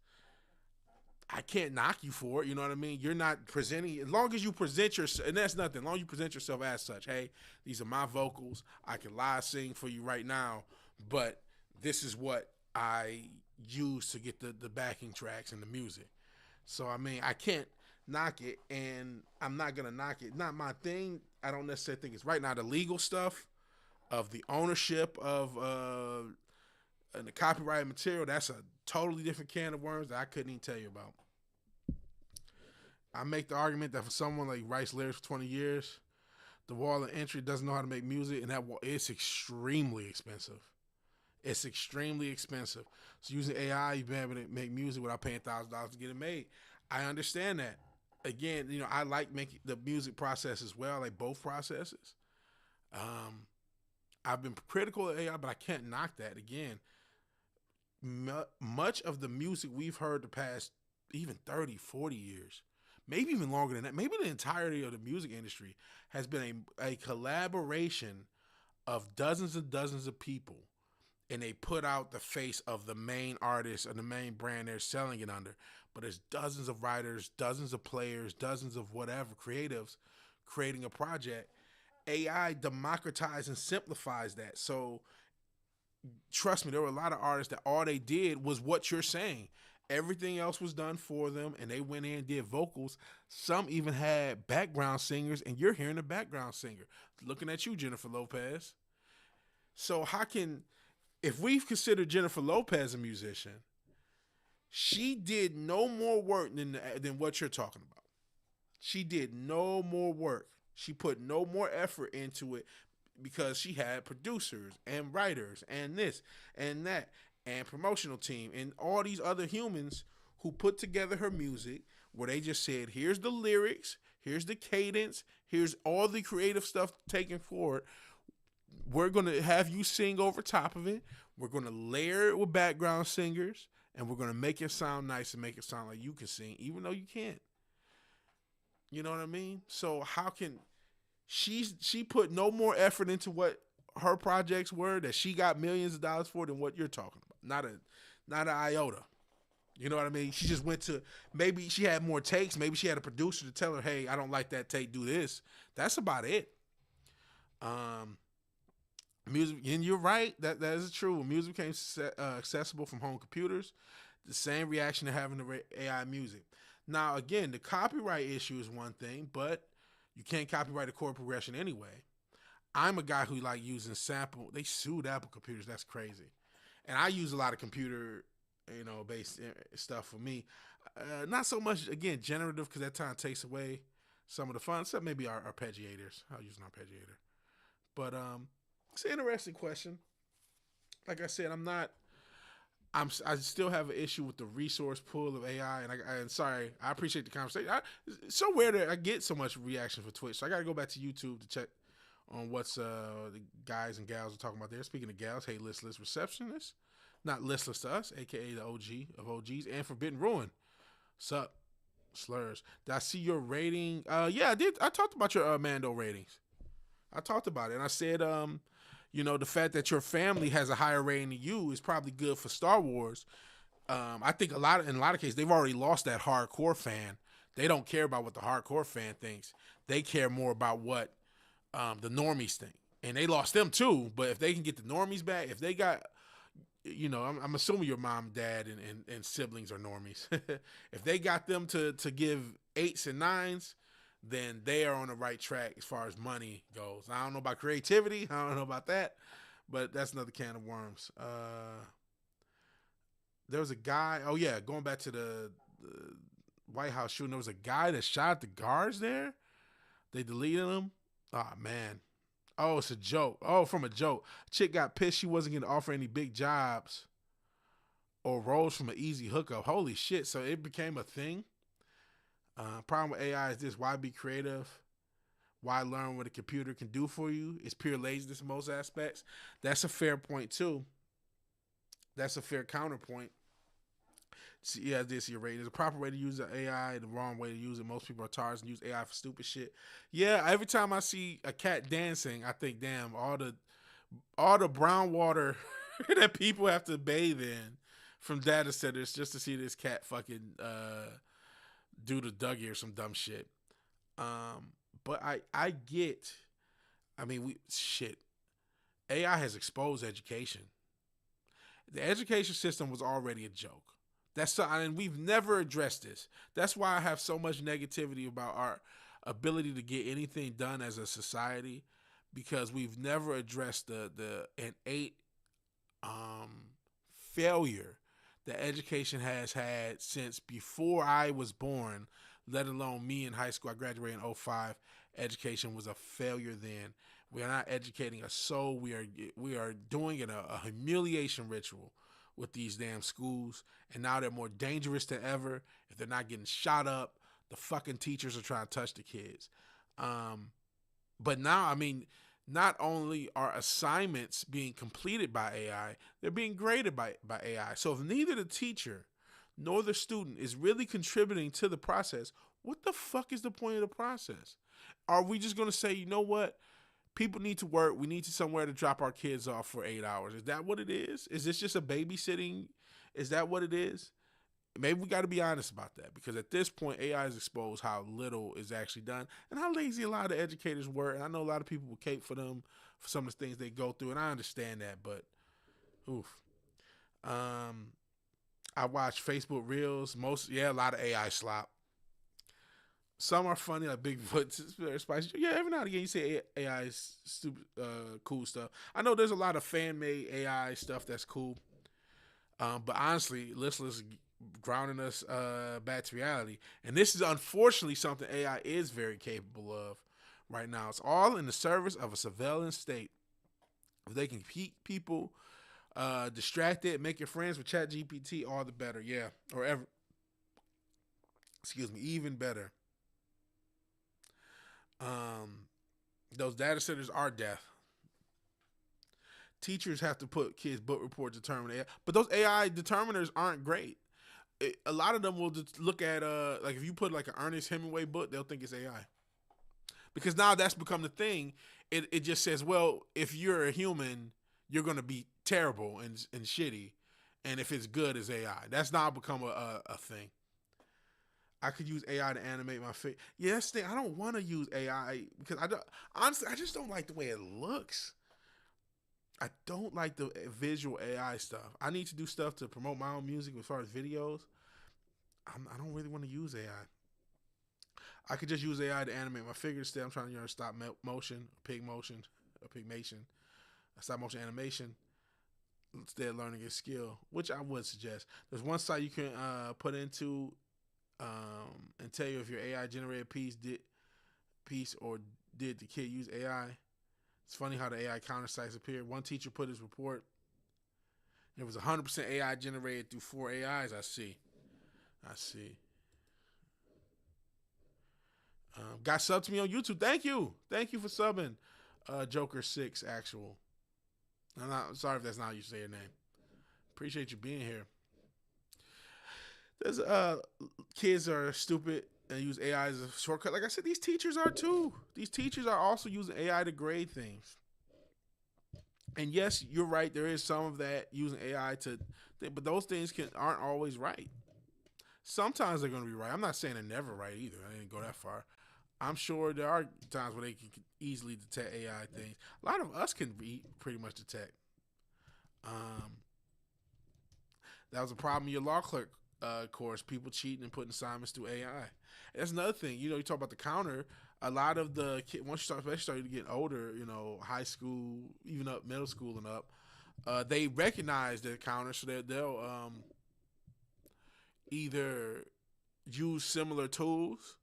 I can't knock you for it. You know what I mean? You're not presenting, as long as you present yourself, and that's nothing, as long as you present yourself as such. Hey, these are my vocals. I can live sing for you right now, but this is what I use to get the backing tracks and the music. So, I mean, I can't knock it, and I'm not gonna knock it. Not my thing. I don't necessarily think it's right now. The legal stuff of the ownership of the copyrighted material, that's a totally different can of worms that I couldn't even tell you about. I make the argument that for someone like writes lyrics for 20 years, the wall of entry doesn't know how to make music, and that it's extremely expensive. It's extremely expensive. So using AI, you've been able to make music without paying $1,000 to get it made. I understand that. Again, I like making the music process as well. I like both processes. I've been critical of AI, but I can't knock that. Again, much of the music we've heard the past even 30, 40 years, maybe even longer than that, maybe the entirety of the music industry has been a collaboration of dozens and dozens of people, and they put out the face of the main artist or the main brand they're selling it under. But there's dozens of writers, dozens of players, dozens of whatever creatives creating a project. AI democratizes and simplifies that. So trust me, there were a lot of artists that all they did was what you're saying. Everything else was done for them, and they went in and did vocals. Some even had background singers, and you're hearing a background singer. Looking at you, Jennifer Lopez. So if we've considered Jennifer Lopez a musician, she did no more work than what you're talking about. She did no more work. She put no more effort into it because she had producers and writers and this and that and promotional team and all these other humans who put together her music, where they just said, here's the lyrics, here's the cadence, here's all the creative stuff taken forward. We're going to have you sing over top of it. We're going to layer it with background singers, and we're going to make it sound nice and make it sound like you can sing, even though you can't. You know what I mean? So how can she put no more effort into what her projects were that she got millions of dollars for than what you're talking about? Not an iota. You know what I mean? She just went to, maybe she had more takes. Maybe she had a producer to tell her, hey, I don't like that take, do this. That's about it. Music, and you're right, that is true. When music became accessible from home computers, the same reaction to having the AI music. Now, again, the copyright issue is one thing, but you can't copyright a chord progression anyway. I'm a guy who like using sample. They sued Apple computers. That's crazy. And I use a lot of computer, based stuff for me. Not so much, again, generative, because that time takes away some of the fun. Except maybe our arpeggiators. I'll use an arpeggiator. But it's an interesting question. Like I said, I still have an issue with the resource pool of AI, and sorry, I appreciate the conversation. It's so weird that I get so much reaction for Twitch, so I got to go back to YouTube to check on what's the guys and gals are talking about there. Speaking of gals, hey, listless receptionist, not listless to us, aka the OG of OGs, and Forbidden Ruin. Sup, slurs. Did I see your rating? Yeah, I did. I talked about your Mando ratings. I talked about it, and I said, the fact that your family has a higher rating than you is probably good for Star Wars. I think in a lot of cases, they've already lost that hardcore fan. They don't care about what the hardcore fan thinks. They care more about what the normies think. And they lost them too. But if they can get the normies back, if they got, I'm assuming your mom, dad, and siblings are normies. If they got them to give 8s and 9s, then they are on the right track as far as money goes. I don't know about creativity. I don't know about that, but that's another can of worms. There was a guy, going back to the White House shooting, there was a guy that shot the guards there. They deleted him. Oh, man. Oh, it's a joke. Oh, from a joke. Chick got pissed she wasn't going to offer any big jobs or roles from an easy hookup. Holy shit. So it became a thing. Problem with AI is this: why be creative? Why learn what a computer can do for you? It's pure laziness in most aspects. That's a fair point too. That's a fair counterpoint. See, yeah, this your rate. There's a proper way to use the AI, the wrong way to use it. Most people are tards and use AI for stupid shit. Yeah, every time I see a cat dancing, I think, damn, all the brown water that people have to bathe in from data centers just to see this cat fucking do the Dougie or some dumb shit. But I get, AI has exposed education. The education system was already a joke. That's something, and we've never addressed this. That's why I have so much negativity about our ability to get anything done as a society, because we've never addressed the innate um, failure that education has had since before I was born, let alone me in high school. I graduated in '05. Education was a failure then. We are not educating a soul. We are doing it a humiliation ritual with these damn schools, and now they're more dangerous than ever. If they're not getting shot up, the fucking teachers are trying to touch the kids. But now, I mean, not only are assignments being completed by AI, they're being graded by AI. So if neither the teacher nor the student is really contributing to the process, what the fuck is the point of the process? Are we just going to say, you know what? People need to work. We need to somewhere to drop our kids off for 8 hours. Is that what it is? Is this just a babysitting? Is that what it is? Maybe we got to be honest about that, because at this point, AI has exposed how little is actually done and how lazy a lot of educators were. And I know a lot of people will cape for them for some of the things they go through, and I understand that. But, oof. I watch Facebook Reels. A lot of AI slop. Some are funny, like Bigfoot, very spicy. Yeah, every now and again you see AI is stupid, cool stuff. I know there's a lot of fan-made AI stuff that's cool, but honestly, listeners grounding us back to reality. And this is unfortunately something AI is very capable of right now. It's all in the service of a surveillance state. If they can keep people distracted, make your friends with ChatGPT, all the better. Yeah, or ever. Excuse me, even better. Those data centers are death. Teachers have to put kids' book report determine AI, but those AI determiners aren't great. A lot of them will just look at like if you put like an Ernest Hemingway book, they'll think it's AI, because now that's become the thing. It just says, well, if you're a human, you're gonna be terrible and shitty, and if it's good, it's AI. That's now become a thing. I could use AI to animate my face. Yeah, that's the thing. I don't want to use AI because honestly, I just don't like the way it looks. I don't like the visual AI stuff. I need to do stuff to promote my own music as far as videos. I don't really want to use AI. I could just use AI to animate my figures. Instead, I'm trying to learn stop motion, pigmation, stop motion animation. Instead of learning a skill, which I would suggest. There's one site you can put into and tell you if your AI generated piece or did the kid use AI. It's funny how the AI counter sites appeared. One teacher put his report. It was 100% AI generated through 4 AIs. I see. Got subbed to me on YouTube. Thank you for subbing. Joker6 actual. I'm sorry if that's not how you say your name. Appreciate you being here. There's kids are stupid and use AI as a shortcut. Like I said, these teachers are too. These teachers are also using AI to grade things. And yes, you're right. There is some of that using AI but those things aren't always right. Sometimes they're going to be right. I'm not saying they're never right either. I didn't go that far. I'm sure there are times where they can easily detect AI things. A lot of us can pretty much detect. That was a problem in your law clerk course. People cheating and putting assignments through AI. That's another thing. You talk about the counter. A lot of the kids, once you especially to get older, high school, even up middle school and up, they recognize the counter, so that they'll either use similar tools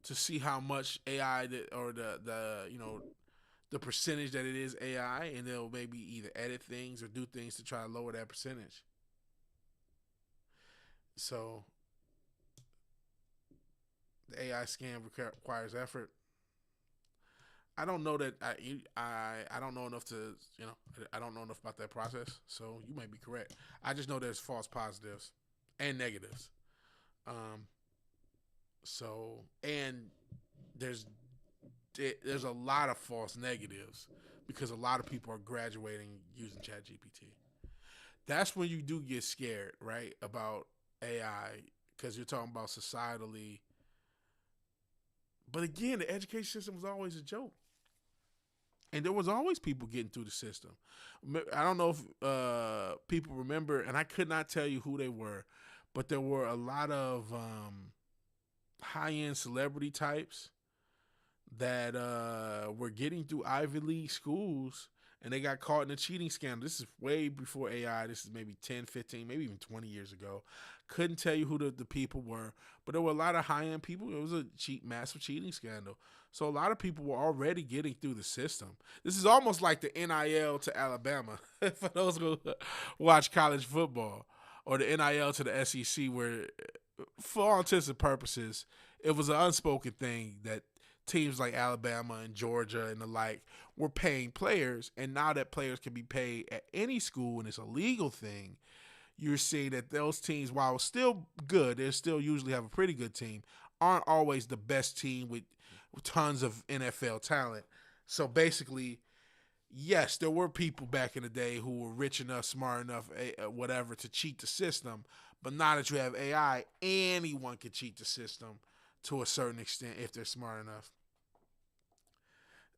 to see how much AI or the percentage that it is AI, and they'll maybe either edit things or do things to try to lower that percentage. So the AI scam requires effort. I don't know that I don't know enough to I don't know enough about that process. So you might be correct. I just know there's false positives and negatives. And there's a lot of false negatives because a lot of people are graduating using ChatGPT. That's when you do get scared, right, about AI, because you're talking about societally. But again, the education system was always a joke. And there was always people getting through the system. I don't know if people remember, and I could not tell you who they were, but there were a lot of high-end celebrity types that were getting through Ivy League schools, and they got caught in a cheating scandal. This is way before AI. This is maybe 10, 15, maybe even 20 years ago. Couldn't tell you who the people were, but there were a lot of high-end people. It was a massive cheating scandal. So a lot of people were already getting through the system. This is almost like the NIL to Alabama, for those who watch college football, or the NIL to the SEC, where, for all intents and purposes, it was an unspoken thing that teams like Alabama and Georgia and the like were paying players, and now that players can be paid at any school and it's a legal thing, you're seeing that those teams, while still good, they still usually have a pretty good team, aren't always the best team with tons of NFL talent. So basically, yes, there were people back in the day who were rich enough, smart enough, whatever, to cheat the system. But now that you have AI, anyone can cheat the system to a certain extent if they're smart enough.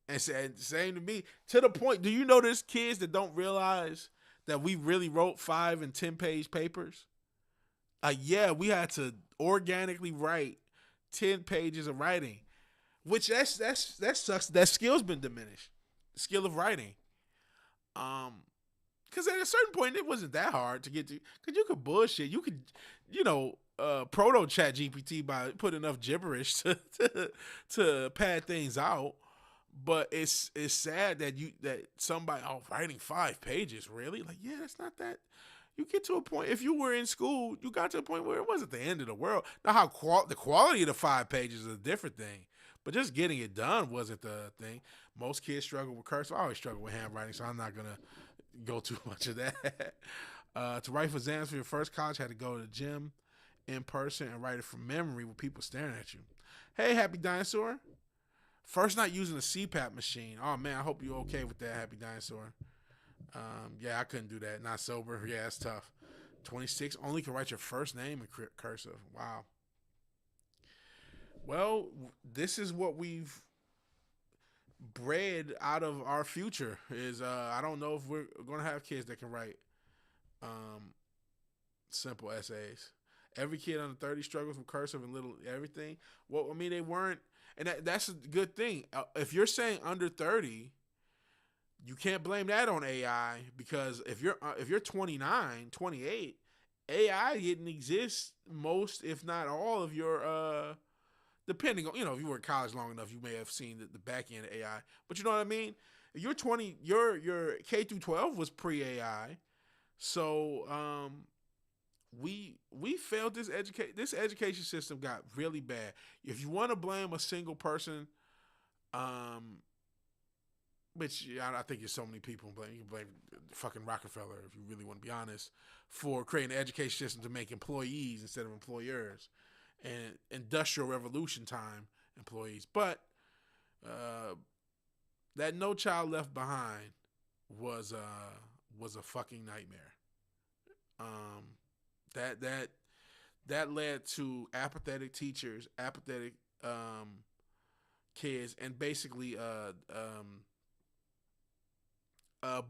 And same to me, to the point, do you know there's kids that don't realize that we really wrote 5 and 10 page papers? Yeah, we had to organically write 10 pages of writing, which that sucks. That skill's been diminished, the skill of writing. Because at a certain point, it wasn't that hard to get to, because you could bullshit. You could, proto chat GPT by putting enough gibberish to pad things out. But it's sad that somebody, writing 5 pages, really? Like, yeah, that's not that. You get to a point, if you were in school, you got to a point where it wasn't the end of the world. Now, the quality of the 5 pages is a different thing, but just getting it done wasn't the thing. Most kids struggle with cursive. I always struggle with handwriting, so I'm not going to go too much of that. To write for exams for your first college, had to go to the gym in person and write it from memory with people staring at you. Hey, Happy Dinosaur. First night using a CPAP machine. Oh, man, I hope you're okay with that, Happy Dinosaur. Yeah, I couldn't do that. Not sober. Yeah, it's tough. 26, only can write your first name in cursive. Wow. Well, this is what we've bred out of our future. Is I don't know if we're going to have kids that can write simple essays. Every kid under 30 struggles with cursive and little everything. Well, I mean, they weren't. And that's a good thing. If you're saying under 30, you can't blame that on AI, because if you're 29, 28, AI didn't exist most, if not all, of your depending on, if you were in college long enough, you may have seen the back end of AI. But you know what I mean? If you're 20, your K through 12 was pre-AI. So we failed this education system got really bad. If you want to blame a single person, which I think there's so many people blame. You can blame fucking Rockefeller, if you really want to be honest, for creating an education system to make employees instead of employers, and industrial revolution time employees. But that No Child Left Behind was a fucking nightmare. That led to apathetic teachers, apathetic kids, and basically a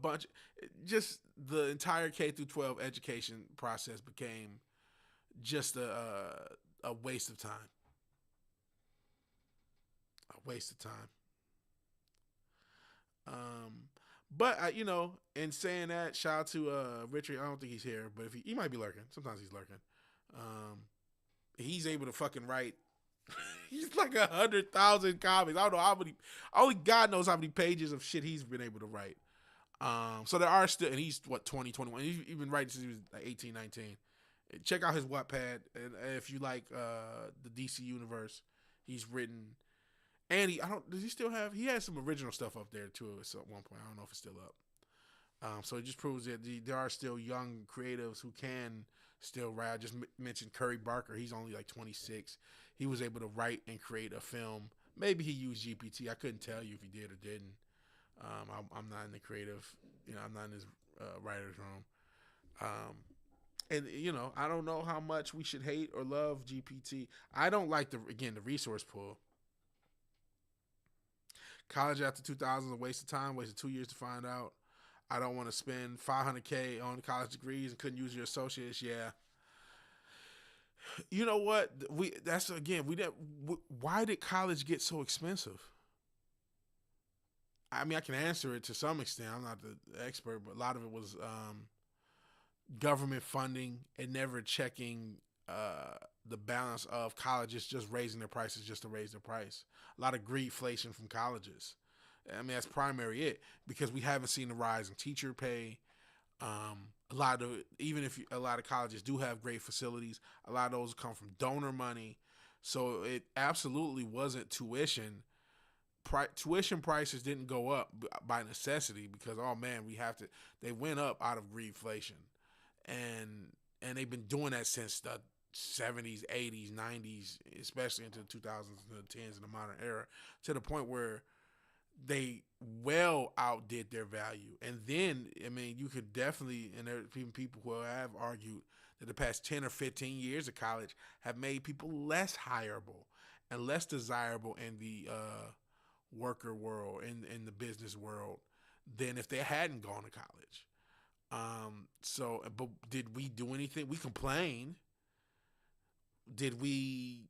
bunch. Just the entire K through 12 education process became just a waste of time. A waste of time. But in saying that, shout out to Richard. I don't think he's here, but if he might be lurking. Sometimes he's lurking. He's able to fucking write. He's like 100,000 comics. I don't know how many. Only God knows how many pages of shit he's been able to write. So there are still, and he's 20, 21. He's been writing since he was like 18, 19. Check out his Wattpad, and if you like the DC universe, he's written. And does he still have, he has some original stuff up there too at one point. I don't know if it's still up. So it just proves that there are still young creatives who can still write. I just mentioned Curry Barker. He's only like 26. He was able to write and create a film. Maybe he used GPT. I couldn't tell you if he did or didn't. I'm not in the creative, I'm not in his writer's room. And I don't know how much we should hate or love GPT. I don't like the resource pool. College after 2000 is a waste of time. Wasted 2 years to find out. I don't want to spend $500K on college degrees and couldn't use your associates. Yeah. You know what? That's again. Why did college get so expensive? I mean, I can answer it to some extent. I'm not the expert, but a lot of it was government funding and never checking the balance of colleges just raising their prices just to raise their price. A lot of greedflation from colleges. I mean, that's primary it because we haven't seen the rise in teacher pay. A lot of even if a lot of colleges do have great facilities, a lot of those come from donor money. So it absolutely wasn't tuition. Tuition prices didn't go up by necessity because oh man, we have to. They went up out of greedflation, and they've been doing that since the 70s, 80s, 90s, especially into the 2000s and the 10s in the modern era, to the point where they well outdid their value. And then, I mean, you could definitely, and there are even people who have argued that the past 10 or 15 years of college have made people less hireable and less desirable in the worker world, in the business world, than if they hadn't gone to college. But did we do anything? We complained. Did we,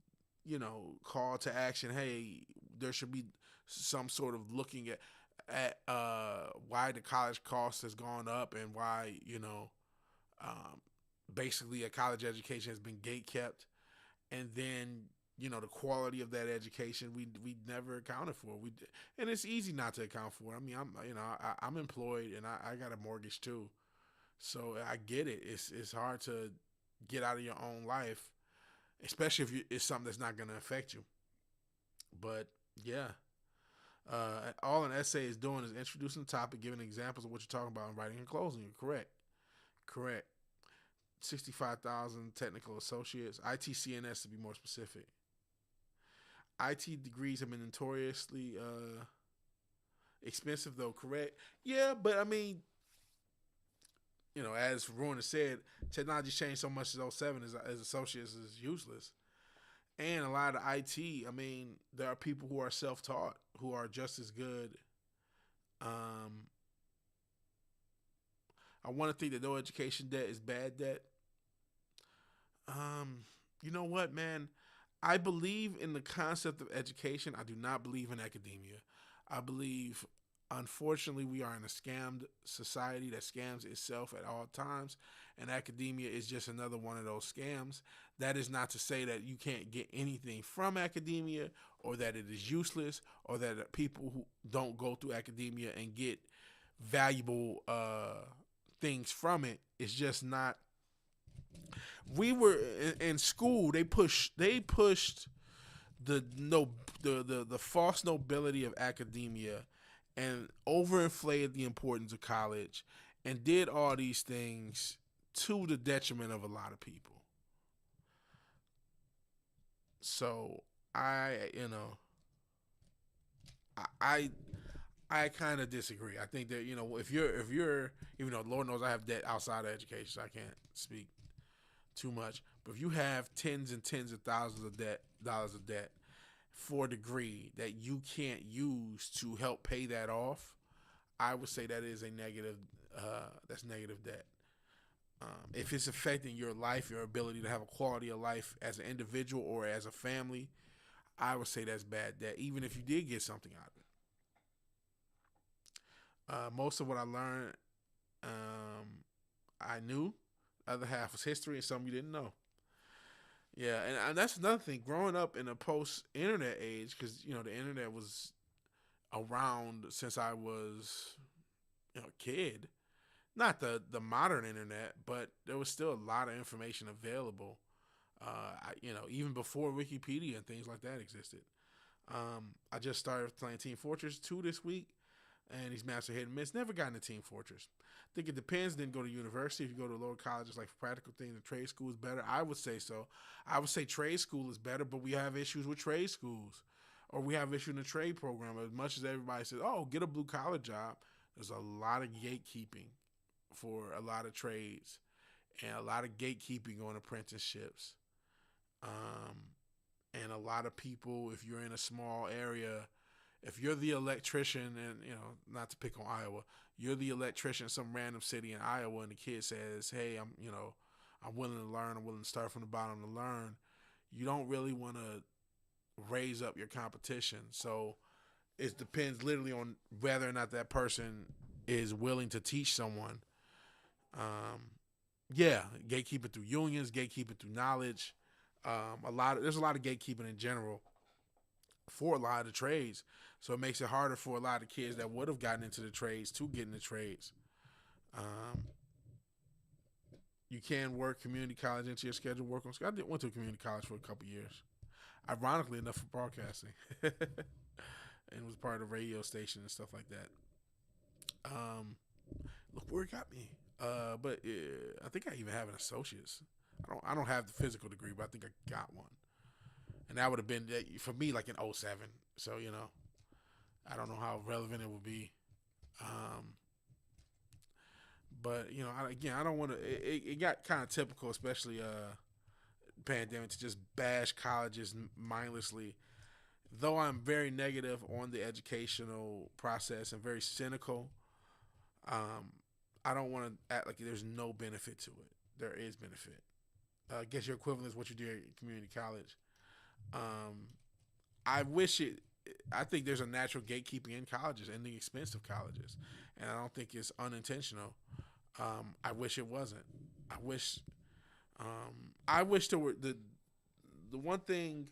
call to action? Hey, there should be some sort of looking at why the college cost has gone up and why um, basically a college education has been gate kept, and then the quality of that education we never accounted for. And it's easy not to account for. I mean, I'm employed and I got a mortgage too, so I get it. It's hard to get out of your own life, especially if it's something that's not going to affect you. But yeah, all an essay is doing is introducing the topic, giving examples of what you're talking about, and writing and closing. You're correct. Correct. 65,000 technical associates, ITCNS to be more specific. IT degrees have been notoriously expensive, though. Correct. Yeah, but I mean, as Rowan has said, technology's changed so much since '07 as associates is useless. And a lot of IT, I mean, there are people who are self-taught who are just as good. Um, I want to think that no education debt is bad debt. Um, you know what, man? I believe in the concept of education. I do not believe in academia. I believe, unfortunately, we are in a scammed society that scams itself at all times, and academia is just another one of those scams. That is not to say that you can't get anything from academia or that it is useless or that people who don't go through academia and get valuable things from it. It's just not. We were in school. They pushed the no the false nobility of academia and overinflated the importance of college and did all these things to the detriment of a lot of people. So I you know I I kind of disagree. I think that if you're even though Lord knows I have debt outside of education, so I can't speak too much. But if you have tens and tens of thousands of dollars of debt for a degree that you can't use to help pay that off, I would say that is a negative. That's negative debt. If it's affecting your life, your ability to have a quality of life as an individual or as a family, I would say that's bad debt. Even if you did get something out of it, most of what I learned, I knew. The other half was history and some you didn't know. Yeah, and that's another thing. Growing up in a post-internet age, because the internet was around since I was a kid. Not the modern internet, but there was still a lot of information available. Even before Wikipedia and things like that existed. I just started playing Team Fortress 2 this week, and these maps are hit and miss. Never got into Team Fortress. I think it depends. Didn't go to university. If you go to lower colleges, like for practical things, the trade school is better. I would say so. I would say trade school is better, but we have issues with trade schools, or we have issues in the trade program. As much as everybody says, "Oh, get a blue collar job," there's a lot of gatekeeping for a lot of trades and a lot of gatekeeping on apprenticeships. Um, and a lot of people, if you're in a small area, if you're the electrician, and not to pick on Iowa, you're the electrician in some random city in Iowa, and the kid says, "Hey, I'm willing to learn. I'm willing to start from the bottom to learn. You don't really want to raise up your competition. So it depends literally on whether or not that person is willing to teach someone. Yeah, gatekeeping through unions, gatekeeping through knowledge. There's a lot of gatekeeping in general for a lot of the trades. So it makes it harder for a lot of kids that would have gotten into the trades to get into trades. Um, you can work community college into your schedule. Work on. I went to a community college for a couple years. Ironically enough, for broadcasting, and was part of the radio station and stuff like that. Look where it got me. But I think I even have an associate's. I don't have the physical degree, but I think I got one. And that would have been for me like in 07. So I don't know how relevant it would be. But I don't want to. It got kind of typical, especially pandemic, to just bash colleges mindlessly. Though I'm very negative on the educational process and very cynical, I don't want to act like there's no benefit to it. There is benefit. I guess your equivalent is what you do at community college. I think there's a natural gatekeeping in colleges and the expense of colleges, and I don't think it's unintentional. I wish it wasn't. I wish there were the one thing.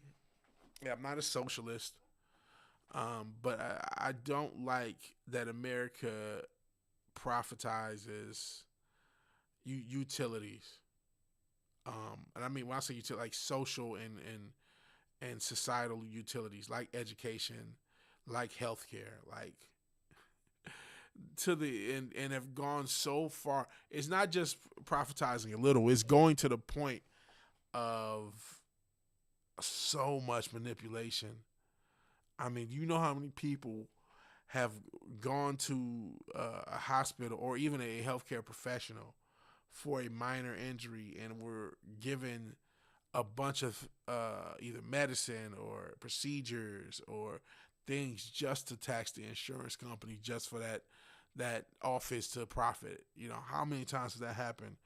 Yeah, I'm not a socialist, but I don't like that America profitizes utilities. And I mean when I say utility, like social and societal utilities, like education, like healthcare, like and have gone so far. It's not just profitizing a little; it's going to the point of so much manipulation. I mean, you know how many people have gone to a hospital or even a healthcare professional for a minor injury and were given a bunch of either medicine or procedures or things just to tax the insurance company just for that office to profit. How many times has that happened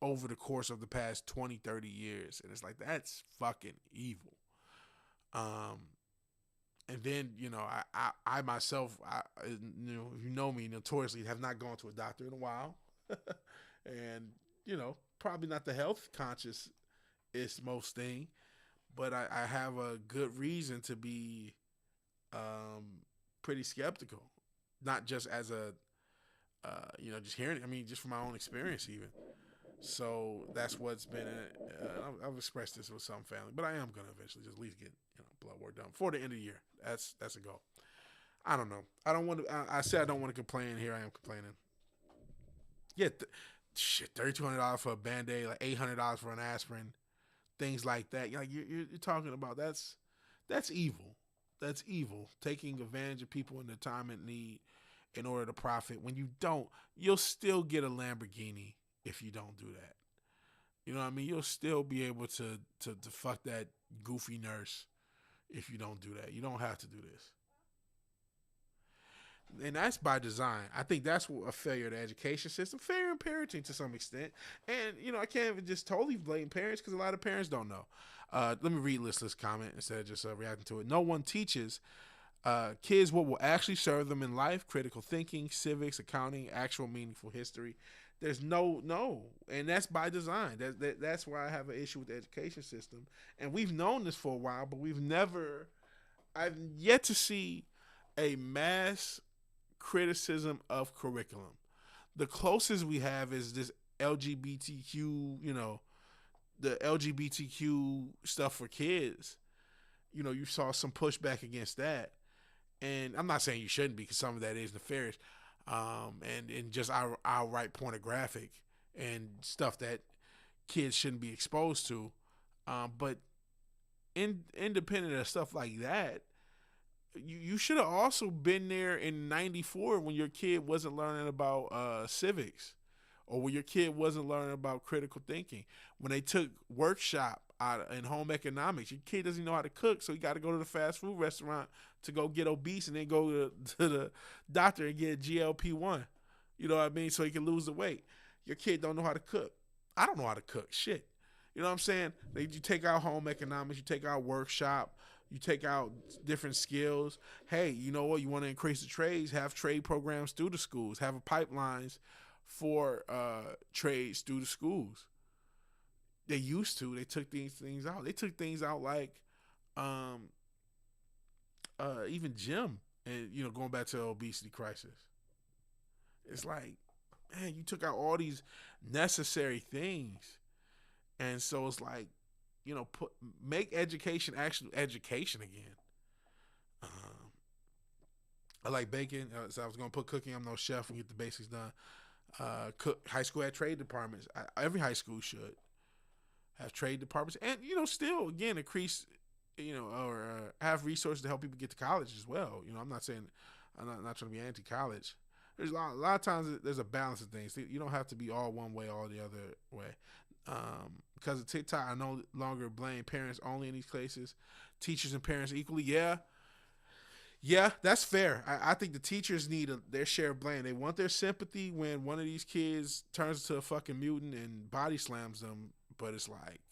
over the course of the past 20, 30 years? And it's like, that's fucking evil. And then, I myself, if you know me, notoriously have not gone to a doctor in a while. And, probably not the health conscious is most thing, but I have a good reason to be pretty skeptical. Not just as a, just hearing it. I mean, just from my own experience even. So that's what's been, I've expressed this with some family, but I am going to eventually just at least get, blood work done before the end of the year. That's a goal. I don't know. I don't want to, I said I don't want to complain. Here I am complaining. Yeah, $3,200 for a Band-Aid, like $800 for an aspirin, things like that. You're talking about that's evil. That's evil. Taking advantage of people in their time and need in order to profit. When you don't, you'll still get a Lamborghini if you don't do that. You know what I mean? You'll still be able to fuck that goofy nurse if you don't do that. You don't have to do this. And that's by design. I think that's a failure of the education system, failure in parenting to some extent. And, I can't even just totally blame parents because a lot of parents don't know. Let me read Listless comment instead of just reacting to it. No one teaches kids what will actually serve them in life: critical thinking, civics, accounting, actual meaningful history. There's no, and that's by design. That's why I have an issue with the education system. And we've known this for a while, but I've yet to see a mass criticism of curriculum. The closest we have is this LGBTQ, the LGBTQ stuff for kids. You saw some pushback against that. And I'm not saying you shouldn't be, because some of that is nefarious. And just outright pornographic and stuff that kids shouldn't be exposed to. But independent of stuff like that, you should have also been there in '94 when your kid wasn't learning about civics, or when your kid wasn't learning about critical thinking. When they took workshop in home economics, your kid doesn't know how to cook, so you got to go to the fast food restaurant to go get obese and then go to the doctor and get GLP-1. You know what I mean? So he can lose the weight. Your kid don't know how to cook. I don't know how to cook shit. You know what I'm saying? You take out home economics, you take out workshop, you take out different skills. Hey, you know what? You want to increase the trades? Have trade programs through the schools. Have pipelines for trades through the schools. They used to. They took these things out. They took things out like um, even gym, and going back to the obesity crisis. It's like, man, you took out all these necessary things, and so it's like, make education actual education again. I like baking, so I was gonna put cooking. I'm no chef. We get the basics done. High school had trade departments. Every high school should have trade departments, and still again increase, or have resources to help people get to college as well. I'm not saying I'm not trying to be anti-college. There's a lot of times there's a balance of things. You don't have to be all one way, all the other way. Because of TikTok, I no longer blame parents only in these cases. Teachers and parents equally. Yeah, that's fair. I think the teachers need their share of blame. They want their sympathy when one of these kids turns into a fucking mutant and body slams them. But it's like,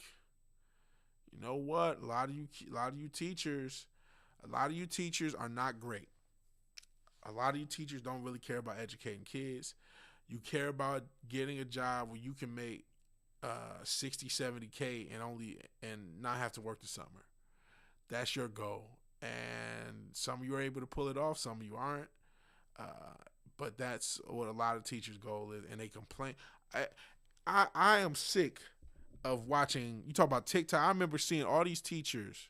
you know what? A lot of you teachers are not great. A lot of you teachers don't really care about educating kids. You care about getting a job where you can make 60, 70K and not have to work the summer. That's your goal. And some of you are able to pull it off, some of you aren't. But that's what a lot of teachers' goal is, and they complain. I am sick of watching. You talk about TikTok. I remember seeing all these teachers.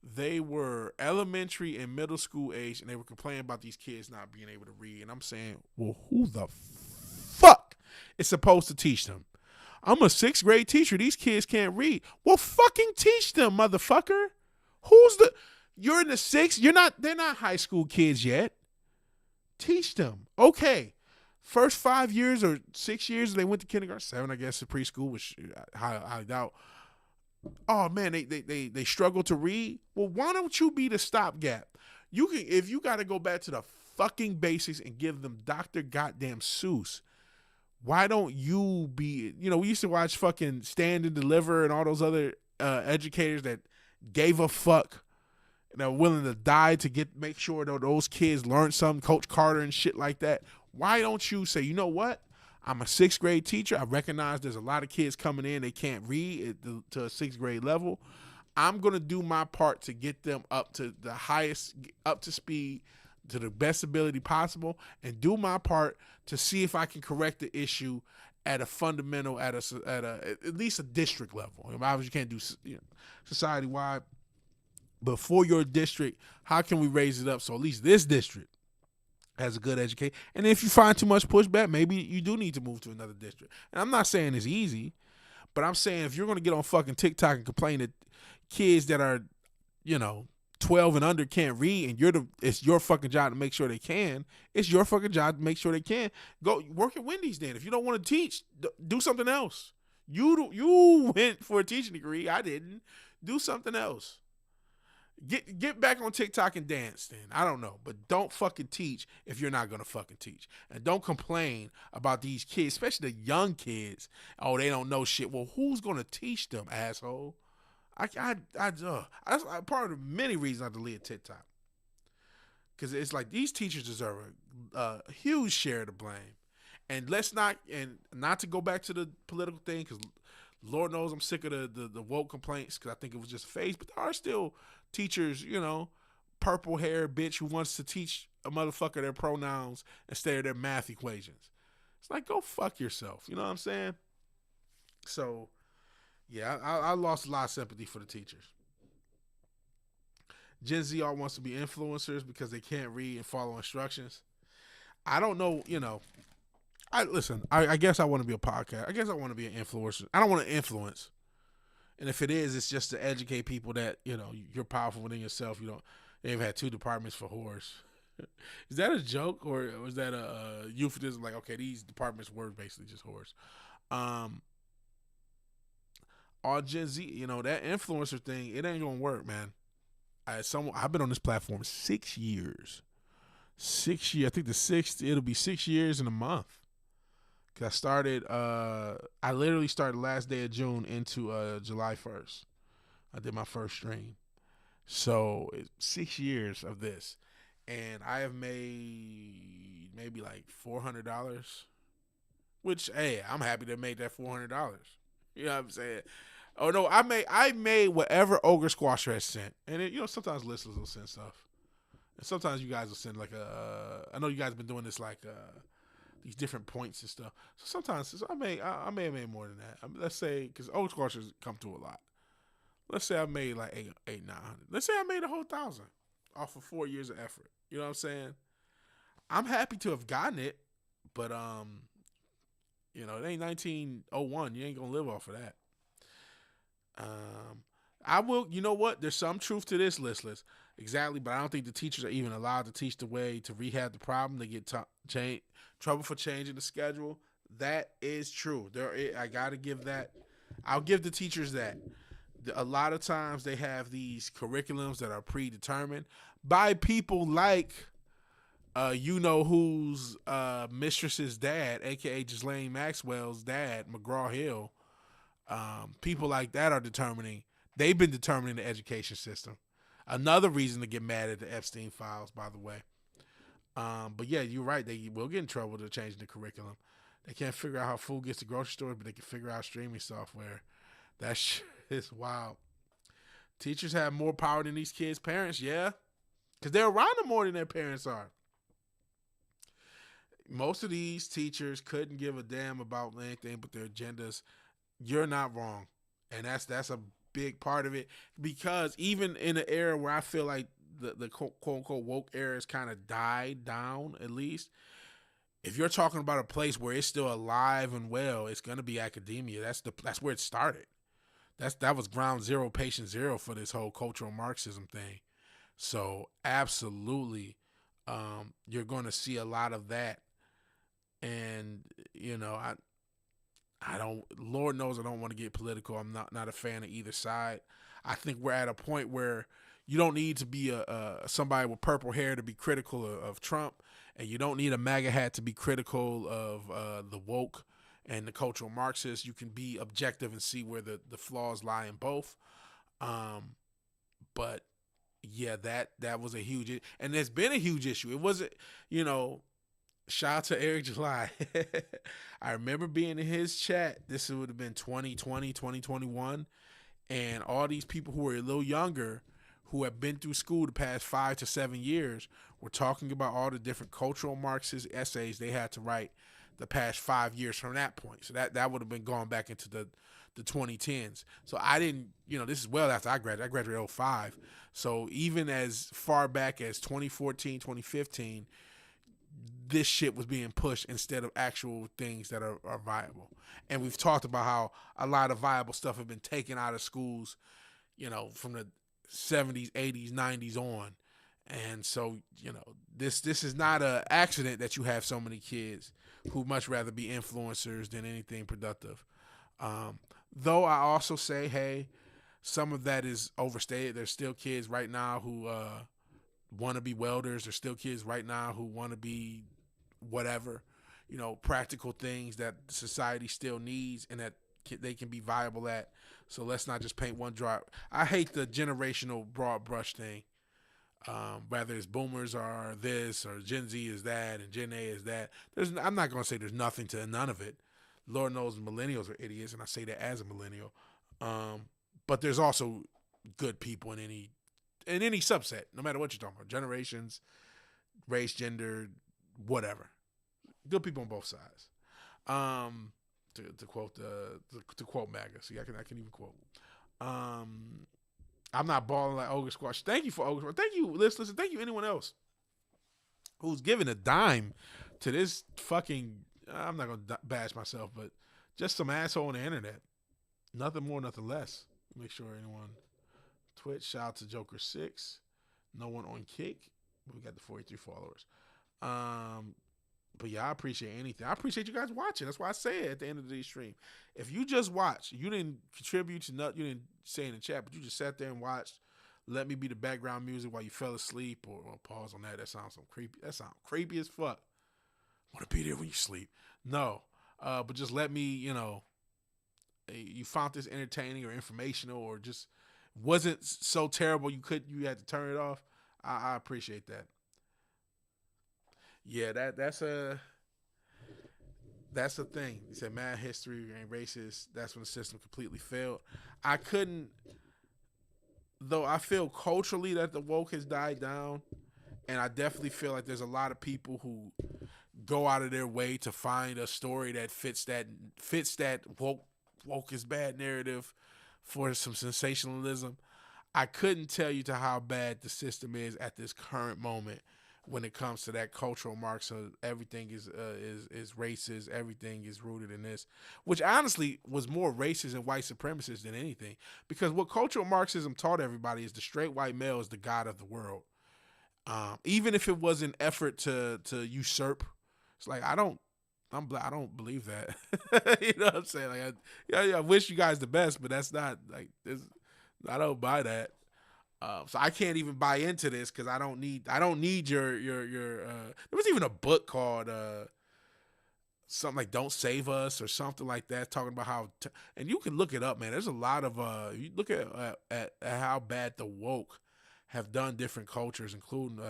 They were elementary and middle school age, and they were complaining about these kids not being able to read. And I'm saying, well, who the fuck is supposed to teach them? I'm a 6th grade teacher. These kids can't read. Well, fucking teach them, motherfucker. You're in the 6th. They're not high school kids yet. Teach them. Okay. First 5 years or 6 years, they went to kindergarten. 7, I guess, to preschool, which I doubt. Oh man, they struggle to read. Well, why don't you be the stopgap? If you got to go back to the fucking basics and give them Dr. Goddamn Seuss. Why don't you be? We used to watch fucking Stand and Deliver and all those other educators that gave a fuck and are willing to die to make sure that those kids learn something. Coach Carter and shit like that. Why don't you say, you know what? I'm a 6th grade teacher. I recognize there's a lot of kids coming in. They can't read to a 6th grade level. I'm going to do my part to get them up to the highest, up to speed, to the best ability possible, and do my part to see if I can correct the issue at a fundamental, at least a district level. Obviously, you can't do society-wide. But for your district, how can we raise it up so at least this district has a good education? And if you find too much pushback, maybe you do need to move to another district. And I'm not saying it's easy, but I'm saying if you're going to get on fucking TikTok and complain that kids that are, 12 and under can't read, and it's your fucking job to make sure they can. It's your fucking job to make sure they can. Go work at Wendy's then. If you don't want to teach, do something else. You went for a teaching degree. I didn't. Do something else. Get back on TikTok and dance then. I don't know. But don't fucking teach if you're not going to fucking teach. And don't complain about these kids, especially the young kids. Oh, they don't know shit. Well, who's going to teach them, asshole? That's part of many reasons I deleted TikTok. Because it's like these teachers deserve a huge share of the blame. And not to go back to the political thing, because Lord knows I'm sick of the woke complaints, because I think it was just a phase. But there are still teachers, purple hair bitch who wants to teach a motherfucker their pronouns instead of their math equations. It's like, go fuck yourself. You know what I'm saying? So, yeah, I lost a lot of sympathy for the teachers. Gen Z all wants to be influencers because they can't read and follow instructions. I don't know, I guess I want to be a podcast. I guess I want to be an influencer. I don't want to influence. And if it is, it's just to educate people that, you're powerful within yourself. They've had 2 departments for whores. Is that a joke, or was that a euphemism? Like, okay, these departments were basically just whores. All Gen Z, that influencer thing, it ain't gonna work, man. I've been on this platform 6 years. 6 years. I think the 6th, it'll be 6 years in a month. I started. I literally started last day of June into July 1st. I did my first stream. So it's 6 years of this, and I have made maybe like $400. Which, hey, I'm happy to make that $400. You know what I'm saying? Oh no, I made whatever Ogre Squasher has sent, and sometimes listeners will send stuff, and sometimes you guys will send like I know you guys have been doing this like these different points and stuff. So sometimes I may have made more than that. Let's say because Ogre Squashers come to a lot. Let's say I made like 900. Let's say I made a whole 1,000 off of 4 years of effort. You know what I'm saying? I'm happy to have gotten it, but it ain't 1901. You ain't gonna live off of that. I will. You know what? There's some truth to this, listless. Exactly, but I don't think the teachers are even allowed to teach the way to rehab the problem. They get trouble for changing the schedule. That is true. I gotta give that. I'll give the teachers that. A lot of times they have these curriculums that are predetermined by people like who's mistress's dad, aka Ghislaine Maxwell's dad, McGraw-Hill. People like that are they've been determining the education system. Another reason to get mad at the Epstein files, by the way. But yeah, you're right. They will get in trouble to change the curriculum. They can't figure out how food gets to grocery stores, but they can figure out streaming software. That shit is wild. Teachers have more power than these kids' parents, yeah. Because they're around them more than their parents are. Most of these teachers couldn't give a damn about anything but their agendas. You're not wrong. And that's a big part of it. Because even in an era where I feel like the quote-unquote woke era has kind of died down, at least, if you're talking about a place where it's still alive and well, it's going to be academia. That's where it started. That was ground zero, patient zero for this whole cultural Marxism thing. So absolutely, you're going to see a lot of that. And I don't. Lord knows I don't want to get political. I'm not a fan of either side. I think we're at a point where you don't need to be somebody with purple hair to be critical of Trump, and you don't need a MAGA hat to be critical of the woke and the cultural Marxists. You can be objective and see where the flaws lie in both. But yeah, that was a huge, and there's been a huge issue. It wasn't, shout out to Eric July. I remember being in his chat. This would have been 2020, 2021. And all these people who were a little younger, who have been through school the past 5 to 7 years, were talking about all the different cultural Marxist essays they had to write the past 5 years from that point. So that would have been going back into the 2010s. So I didn't, this is well after I graduated. I graduated in 2005. So even as far back as 2014, 2015, this shit was being pushed instead of actual things that are viable. And we've talked about how a lot of viable stuff have been taken out of schools, from the 70s, 80s, 90s on. And so, this is not an accident that you have so many kids who much rather be influencers than anything productive. Though I also say, hey, some of that is overstated. There's still kids right now who want to be welders. There's still kids right now who want to be whatever, practical things that society still needs and that they can be viable at. So let's not just paint one drop. I hate the generational broad brush thing. Whether it's boomers are this or Gen Z is that and Gen A is that. I'm not going to say there's nothing to none of it. Lord knows millennials are idiots, and I say that as a millennial. But there's also good people in any subset, no matter what you're talking about. Generations, race, gender, whatever. Good people on both sides. To quote to quote MAGA. See, I can even quote. I'm not balling like Ogre Squash. Thank you for Ogre Squash. Thank you, listeners. Thank you, anyone else who's giving a dime to this fucking. I'm not gonna bash myself, but just some asshole on the internet. Nothing more, nothing less. Make sure anyone. Twitch, shout out to Joker6. No one on Kick. We got the 43 followers. But yeah, I appreciate anything. I appreciate you guys watching. That's why I say it at the end of the stream. If you just watch, you didn't contribute to nothing, you didn't say in the chat, but you just sat there and watched. Let me be the background music while you fell asleep, or pause on that. That sounds so creepy. That sounds creepy as fuck. Want to be there when you sleep. No. But just let me, you found this entertaining or informational or just wasn't so terrible you had to turn it off. I appreciate that. Yeah, that's the thing. He said mad history and racist. That's when the system completely failed. I couldn't, though. I feel culturally that the woke has died down, and I definitely feel like there's a lot of people who go out of their way to find a story that fits that woke is bad narrative for some sensationalism. I couldn't tell you to how bad the system is at this current moment when it comes to that cultural Marxism. Everything is racist. Everything is rooted in this, which honestly was more racist and white supremacist than anything. Because what cultural Marxism taught everybody is the straight white male is the god of the world. Even if it was an effort to usurp, it's like I don't believe that. You know what I'm saying? Like, I wish you guys the best, but that's not like this. I don't buy that. So I can't even buy into this because I don't need your. There was even a book called something like "Don't Save Us" or something like that, talking about how. And you can look it up, man. There's a lot of you look at how bad the woke have done different cultures, including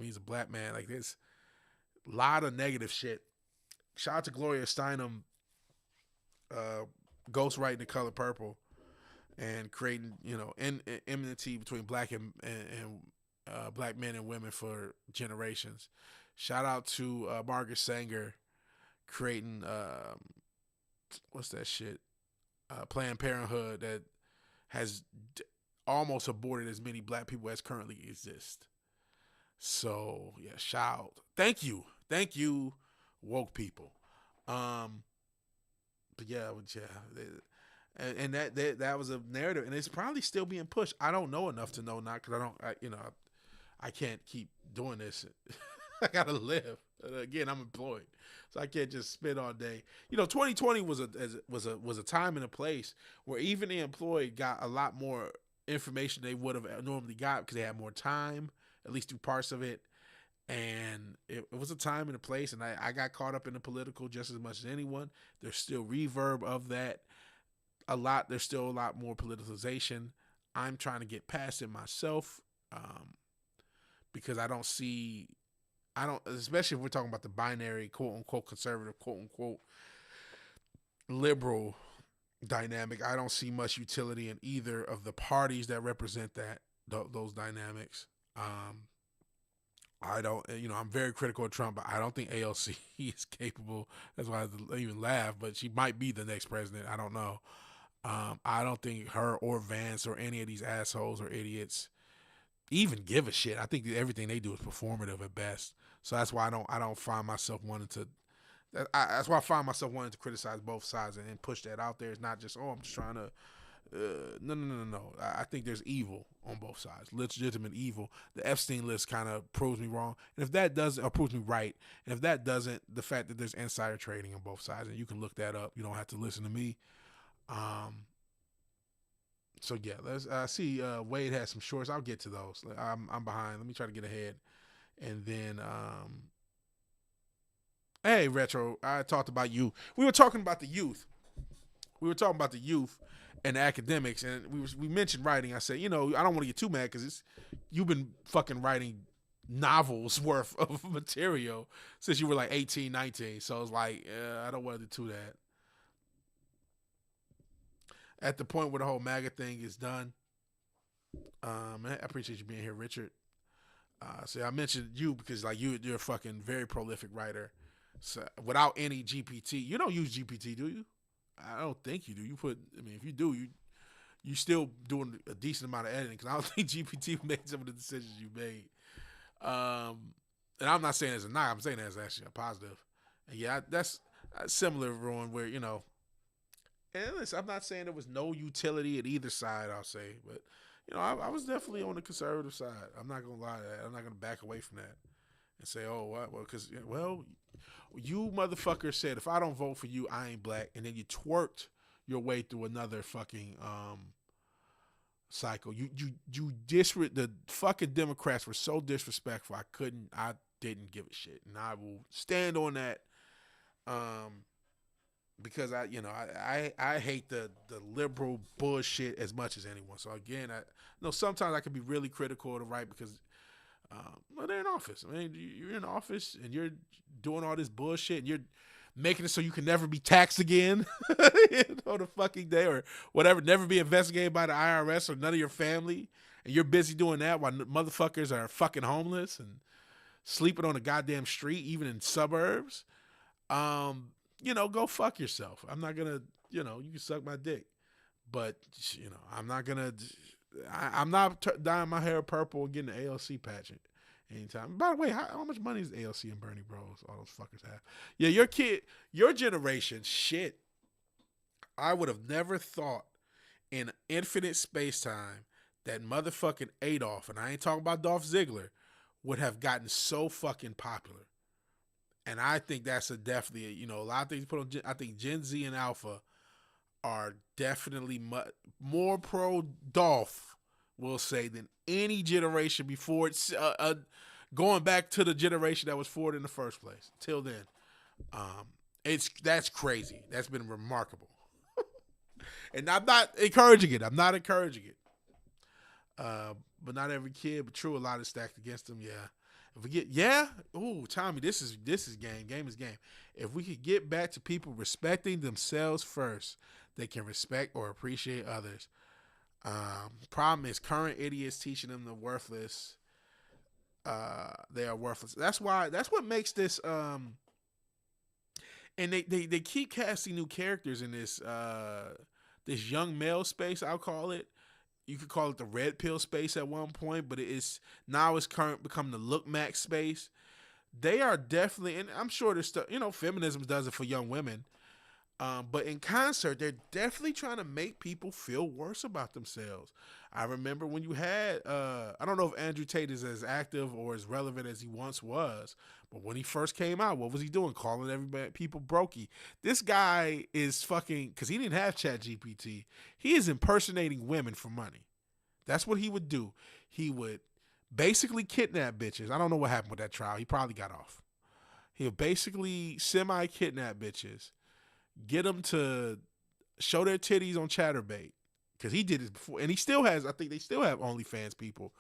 he's a black man. Like there's a lot of negative shit. Shout out to Gloria Steinem, ghostwriting The Color Purple and creating, enmity between black and black men and women for generations. Shout out to Margaret Sanger creating what's that shit? Planned Parenthood that has almost aborted as many black people as currently exist. So yeah, shout out. Thank you, woke people. But yeah, and that was a narrative, and it's probably still being pushed. I don't know enough to know not because I can't keep doing this. I gotta live. Again, I'm employed, so I can't just spit all day. 2020 was a time and a place where even the employed got a lot more information they would have normally got because they had more time, at least through parts of it. And it was a time and a place, and I got caught up in the political just as much as anyone. There's still reverb of that. There's still a lot more politicization. I'm trying to get past it myself because especially if we're talking about the binary, quote unquote, conservative, quote unquote, liberal dynamic. I don't see much utility in either of the parties that represent those dynamics. I don't, I'm very critical of Trump, but I don't think AOC is capable. That's why I even laugh, but she might be the next president. I don't know. I don't think her or Vance or any of these assholes or idiots even give a shit. I think that everything they do is performative at best. So that's why I don't find myself wanting to. That's why I find myself wanting to criticize both sides and push that out there. It's not just I'm just trying to. No. I think there's evil on both sides, legitimate evil. The Epstein list kind of proves me wrong, and if that doesn't, or proves me right, and if that doesn't, the fact that there's insider trading on both sides, and you can look that up. You don't have to listen to me. So yeah, let's see. Wade has some shorts. I'll get to those. I'm behind. Let me try to get ahead, and then hey, Retro. I talked about you. We were talking about the youth. And the academics, and we mentioned writing. I said, I don't want to get too mad because you've been fucking writing novels worth of material since you were like 18, 19. So it's like, I don't want to do that. At the point where the whole MAGA thing is done, I appreciate you being here, Richard. So I mentioned you because like you're a fucking very prolific writer. So without any GPT, you don't use GPT, do you? I don't think you do. If you do, you still doing a decent amount of editing because I don't think GPT made some of the decisions you made. And I'm not saying it's a knock. I'm saying that's actually a positive. And yeah, that's similar, Ron, where, and listen, I'm not saying there was no utility at either side, I'll say. But, I was definitely on the conservative side. I'm not going to lie to that. I'm not going to back away from that and say, oh, what? Well, because, you motherfucker said, if I don't vote for you, I ain't black. And then you twerked your way through another fucking cycle. The fucking Democrats were so disrespectful. I didn't give a shit. And I will stand on that. because I hate the liberal bullshit as much as anyone. So again, I know sometimes I can be really critical of the right because well, they're in office. I mean, you're in office and you're doing all this bullshit and you're making it so you can never be taxed again on the fucking day or whatever, never be investigated by the IRS or none of your family. And you're busy doing that while motherfuckers are fucking homeless and sleeping on a goddamn street, even in suburbs. Go fuck yourself. I'm not gonna, you can suck my dick, but I'm not gonna. I'm not dyeing my hair purple and getting an ALC pageant anytime. By the way, how much money does ALC and Bernie Bros, all those fuckers have? Yeah, your generation, shit. I would have never thought in infinite space time that motherfucking Adolf, and I ain't talking about Dolph Ziggler, would have gotten so fucking popular. And I think that's definitely, a lot of things put on. I think Gen Z and Alpha are definitely more pro Dolph, we'll say, than any generation before. It's going back to the generation that was for it in the first place. Till then, that's crazy. That's been remarkable, and I'm not encouraging it. But not every kid. But true, a lot is stacked against them. Yeah. If we Tommy, this is game. Game is game. If we could get back to people respecting themselves first, they can respect or appreciate others. Problem is current idiots teaching them the worthless. They are worthless. That's what makes this. And they keep casting new characters in this this young male space. I'll call it. You could call it the red pill space at one point, but it's become the look max space. They are definitely, and I'm sure there's stuff, feminism does it for young women. But in concert, they're definitely trying to make people feel worse about themselves. I remember when you had, I don't know if Andrew Tate is as active or as relevant as he once was, but when he first came out, what was he doing? Calling people brokey. This guy is fucking, because he didn't have ChatGPT. He is impersonating women for money. That's what he would do. He would basically kidnap bitches. I don't know what happened with that trial. He probably got off. He would basically semi-kidnap bitches, get them to show their titties on Chatterbait, because he did it before, and he still has. I think they still have OnlyFans people,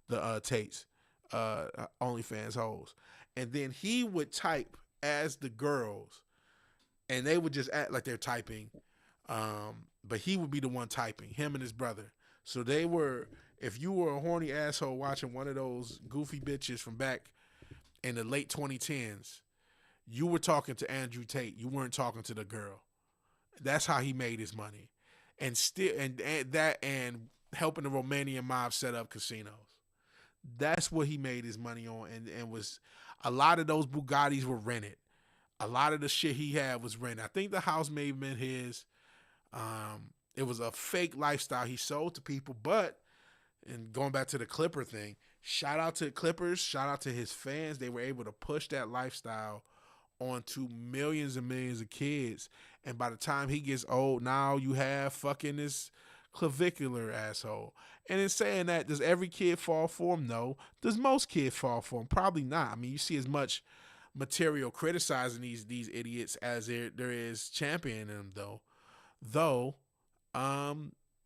the Tates, OnlyFans hoes, and then he would type as the girls, and they would just act like they're typing, but he would be the one typing, him and his brother. So they were. If you were a horny asshole watching one of those goofy bitches from back in the late 2010s, you were talking to Andrew Tate. You weren't talking to the girl. That's how he made his money, and still and helping the Romanian mob set up casinos. That's what he made his money on, and was a lot of those Bugattis were rented. A lot of the shit he had was rented. I think the house may have been his. It was a fake lifestyle he sold to people, but and going back to the Clipper thing, shout out to Clippers, shout out to his fans. They were able to push that lifestyle onto millions and millions of kids. And by the time he gets old, now you have fucking this clavicular asshole. And in saying that, does every kid fall for him? No. Does most kids fall for him? Probably not. I mean, you see as much material criticizing these idiots as there is championing them, though.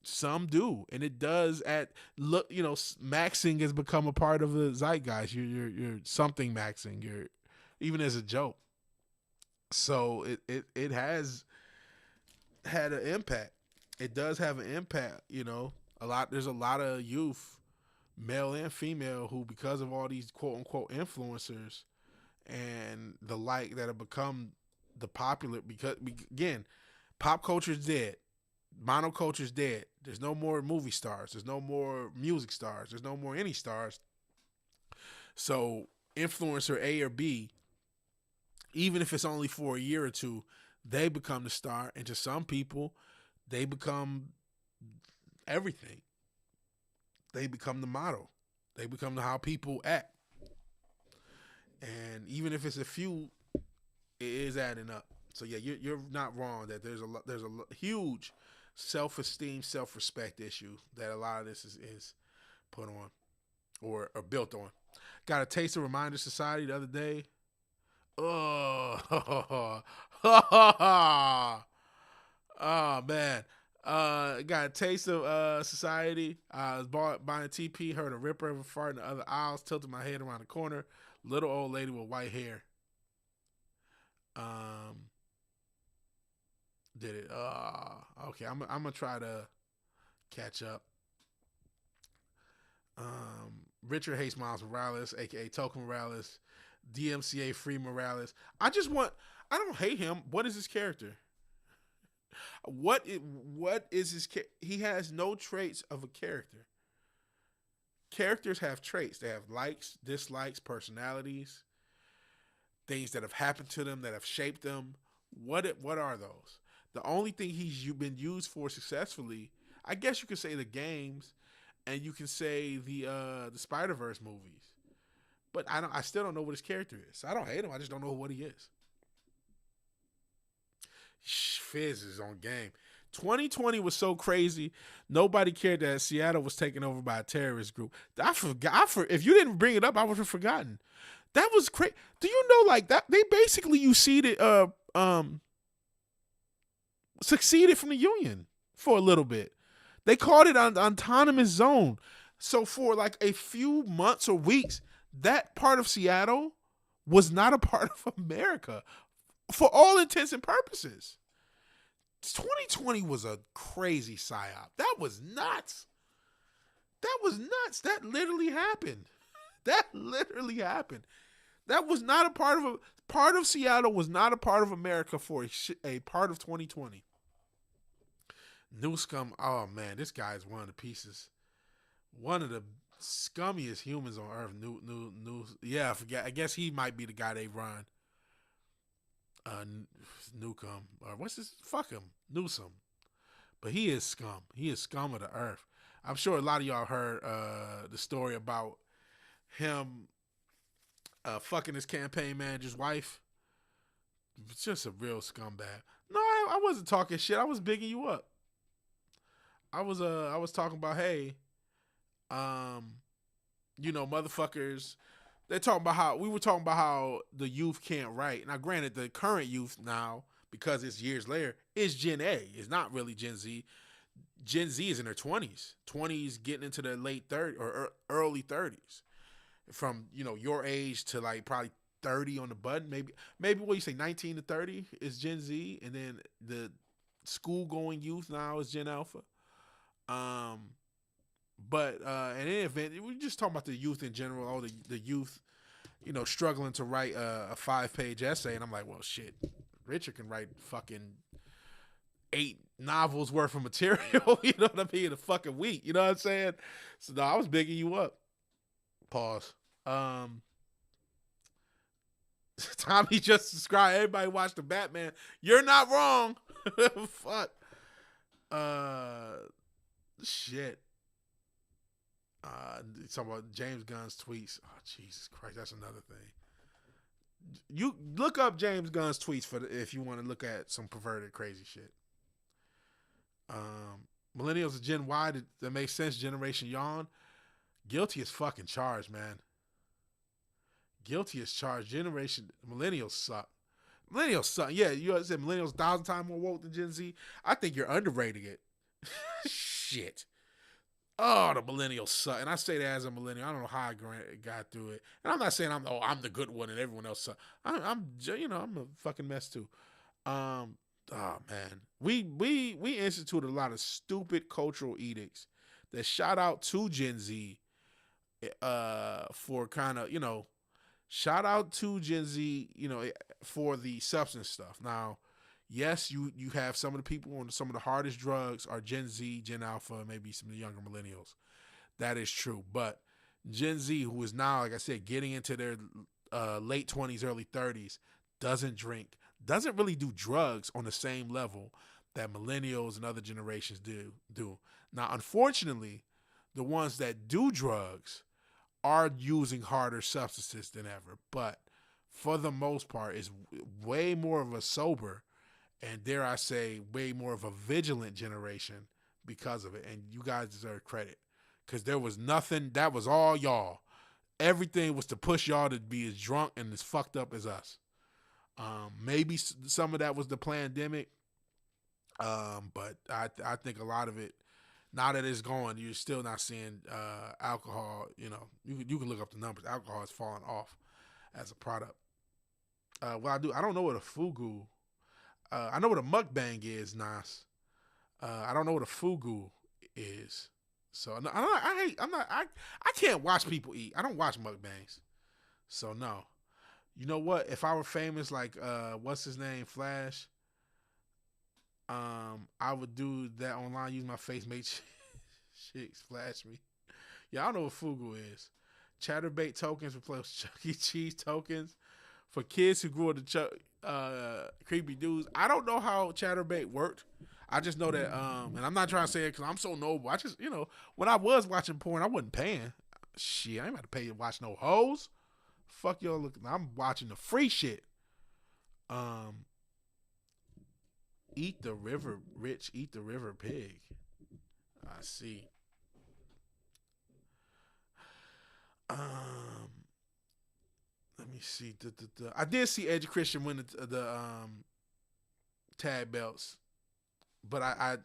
Some do, and it does maxing has become a part of the zeitgeist. You're something maxing. You're even as a joke. So it has had an impact. It does have an impact. There's a lot of youth, male and female, who because of all these quote unquote influencers and the like that have become the popular, because again, pop culture is dead. Monoculture is dead. There's no more movie stars. There's no more music stars. There's no more any stars. So influencer A or B, even if it's only for a year or two, they become the star. And to some people, they become everything. They become the model. They become how people act. And even if it's a few, it is adding up. So yeah, you're not wrong that there's a huge self-esteem, self-respect issue that a lot of this is put on or built on. Got a Taste of Reminder Society the other day. Oh, Oh man. Got a taste of society. I was buying TP, heard a ripper of a fart in the other aisles, tilted my head around the corner. Little old lady with white hair. Um, did it? Okay. I'm gonna try to catch up. Richard hates Miles Morales, aka Token Morales, DMCA Free Morales. I don't hate him. What is his character? What is his? He has no traits of a character. Characters have traits. They have likes, dislikes, personalities, things that have happened to them that have shaped them. What are those? The only thing he's been used for successfully, I guess you could say the games, and you can say the Spider-Verse movies. But I still don't know what his character is. I don't hate him. I just don't know what he is. Fizz is on game. 2020 was so crazy. Nobody cared that Seattle was taken over by a terrorist group. I forgot. If you didn't bring it up, I would have forgotten. That was crazy. Do you know like that? They basically succeeded from the Union for a little bit. They called it an autonomous zone. So for like a few months or weeks, that part of Seattle was not a part of America for all intents and purposes. 2020 was a crazy psyop. That was nuts. That literally happened. That was not a part of Seattle was not a part of America for a part of 2020. New Scum. Oh man, this guy is one of the pieces. One of the scummiest humans on earth. New. Yeah, I forget. I guess he might be the guy they run. Newcomb or what's his? Fuck him, Newsom. But he is scum. He is scum of the earth. I'm sure a lot of y'all heard the story about him fucking his campaign manager's wife. It's just a real scumbag. No, I wasn't talking shit. I was bigging you up. I was talking about, hey, motherfuckers. They're talking about how the youth can't write. Now, granted, the current youth now, because it's years later, is Gen A. It's not really Gen Z. Gen Z is in their 20s getting into their late 30s or early 30s. From, your age to like probably 30 on the button. Maybe what you say, 19 to 30 is Gen Z. And then the school-going youth now is Gen Alpha. But in any event, we're just talking about the youth in general, all the youth, struggling to write a 5-page essay. And I'm like, well, shit, Richard can write fucking 8 novels worth of material, you know what I mean, in a fucking week. You know what I'm saying? So, no, I was bigging you up. Pause. Tommy just subscribed. Everybody watch the Batman. You're not wrong. Fuck. Shit. Talking about James Gunn's tweets. Oh, Jesus Christ, that's another thing. You look up James Gunn's tweets if you want to look at some perverted, crazy shit. Millennials and Gen Y that makes sense. Generation Yawn. Guilty as fucking charged, man. Guilty as charged. Millennials suck. Millennials suck. Yeah, you said millennials 1,000 times more woke than Gen Z. I think you're underrating it. Shit. Oh, the millennials suck. And I say that as a millennial. I don't know how I got through it. And I'm not saying I'm the good one and everyone else sucks. I'm a fucking mess too. Oh man. We instituted a lot of stupid cultural edicts that shout out to Gen Z for kind of, shout out to Gen Z, for the substance stuff. Now, yes, you have some of the people on some of the hardest drugs are Gen Z, Gen Alpha, maybe some of the younger millennials. That is true. But Gen Z, who is now, like I said, getting into their late 20s, early 30s, doesn't drink, doesn't really do drugs on the same level that millennials and other generations do. Now, unfortunately, the ones that do drugs are using harder substances than ever. But for the most part, it's way more of a sober and, dare I say, way more of a vigilant generation because of it. And you guys deserve credit because there was nothing. That was all y'all. Everything was to push y'all to be as drunk and as fucked up as us. Maybe some of that was the pandemic, but I think a lot of it, now that it's gone, you're still not seeing alcohol. You can look up the numbers. Alcohol has fallen off as a product. I don't know what a fugu. I know what a mukbang is, Nas. I don't know what a fugu is. So no, I can't watch people eat. I don't watch mukbangs. So no. You know what? If I were famous like what's his name, Flash, I would do that online, use my face, make chicks flash me. Yeah, I don't know what fugu is. Chatterbait tokens replace Chuck E. Cheese tokens for kids who grew up to creepy dudes. I don't know how Chatterbait worked. I just know that, and I'm not trying to say it because I'm so noble. I just, when I was watching porn, I wasn't paying. Shit, I ain't about to pay to watch no hoes. Fuck y'all looking. I'm watching the free shit. Eat the river, rich. Eat the river pig. I see. Let me see. I did see Edge Christian win the tag belts, but I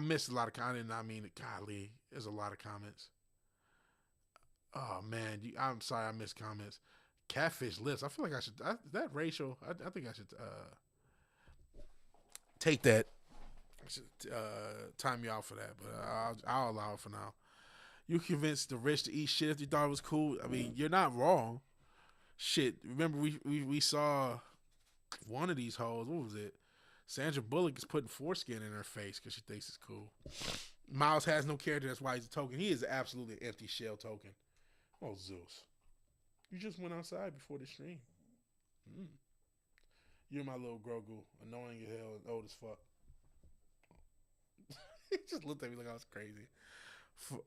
missed a lot of comments. I mean, golly, there's a lot of comments. Oh man, I'm sorry I missed comments. Catfish lips. I feel like I should. That racial. I think I should take that. I should time you out for that, but I'll allow it for now. You convinced the rich to eat shit if you thought it was cool. I mean, you're not wrong. Shit, remember we saw one of these hoes. What was it? Sandra Bullock is putting foreskin in her face because she thinks it's cool. Miles has no character. That's why he's a token. He is absolutely an empty shell token. Oh, Zeus. You just went outside before the stream. You're my little Grogu. Annoying as hell and old as fuck. He just looked at me like I was crazy.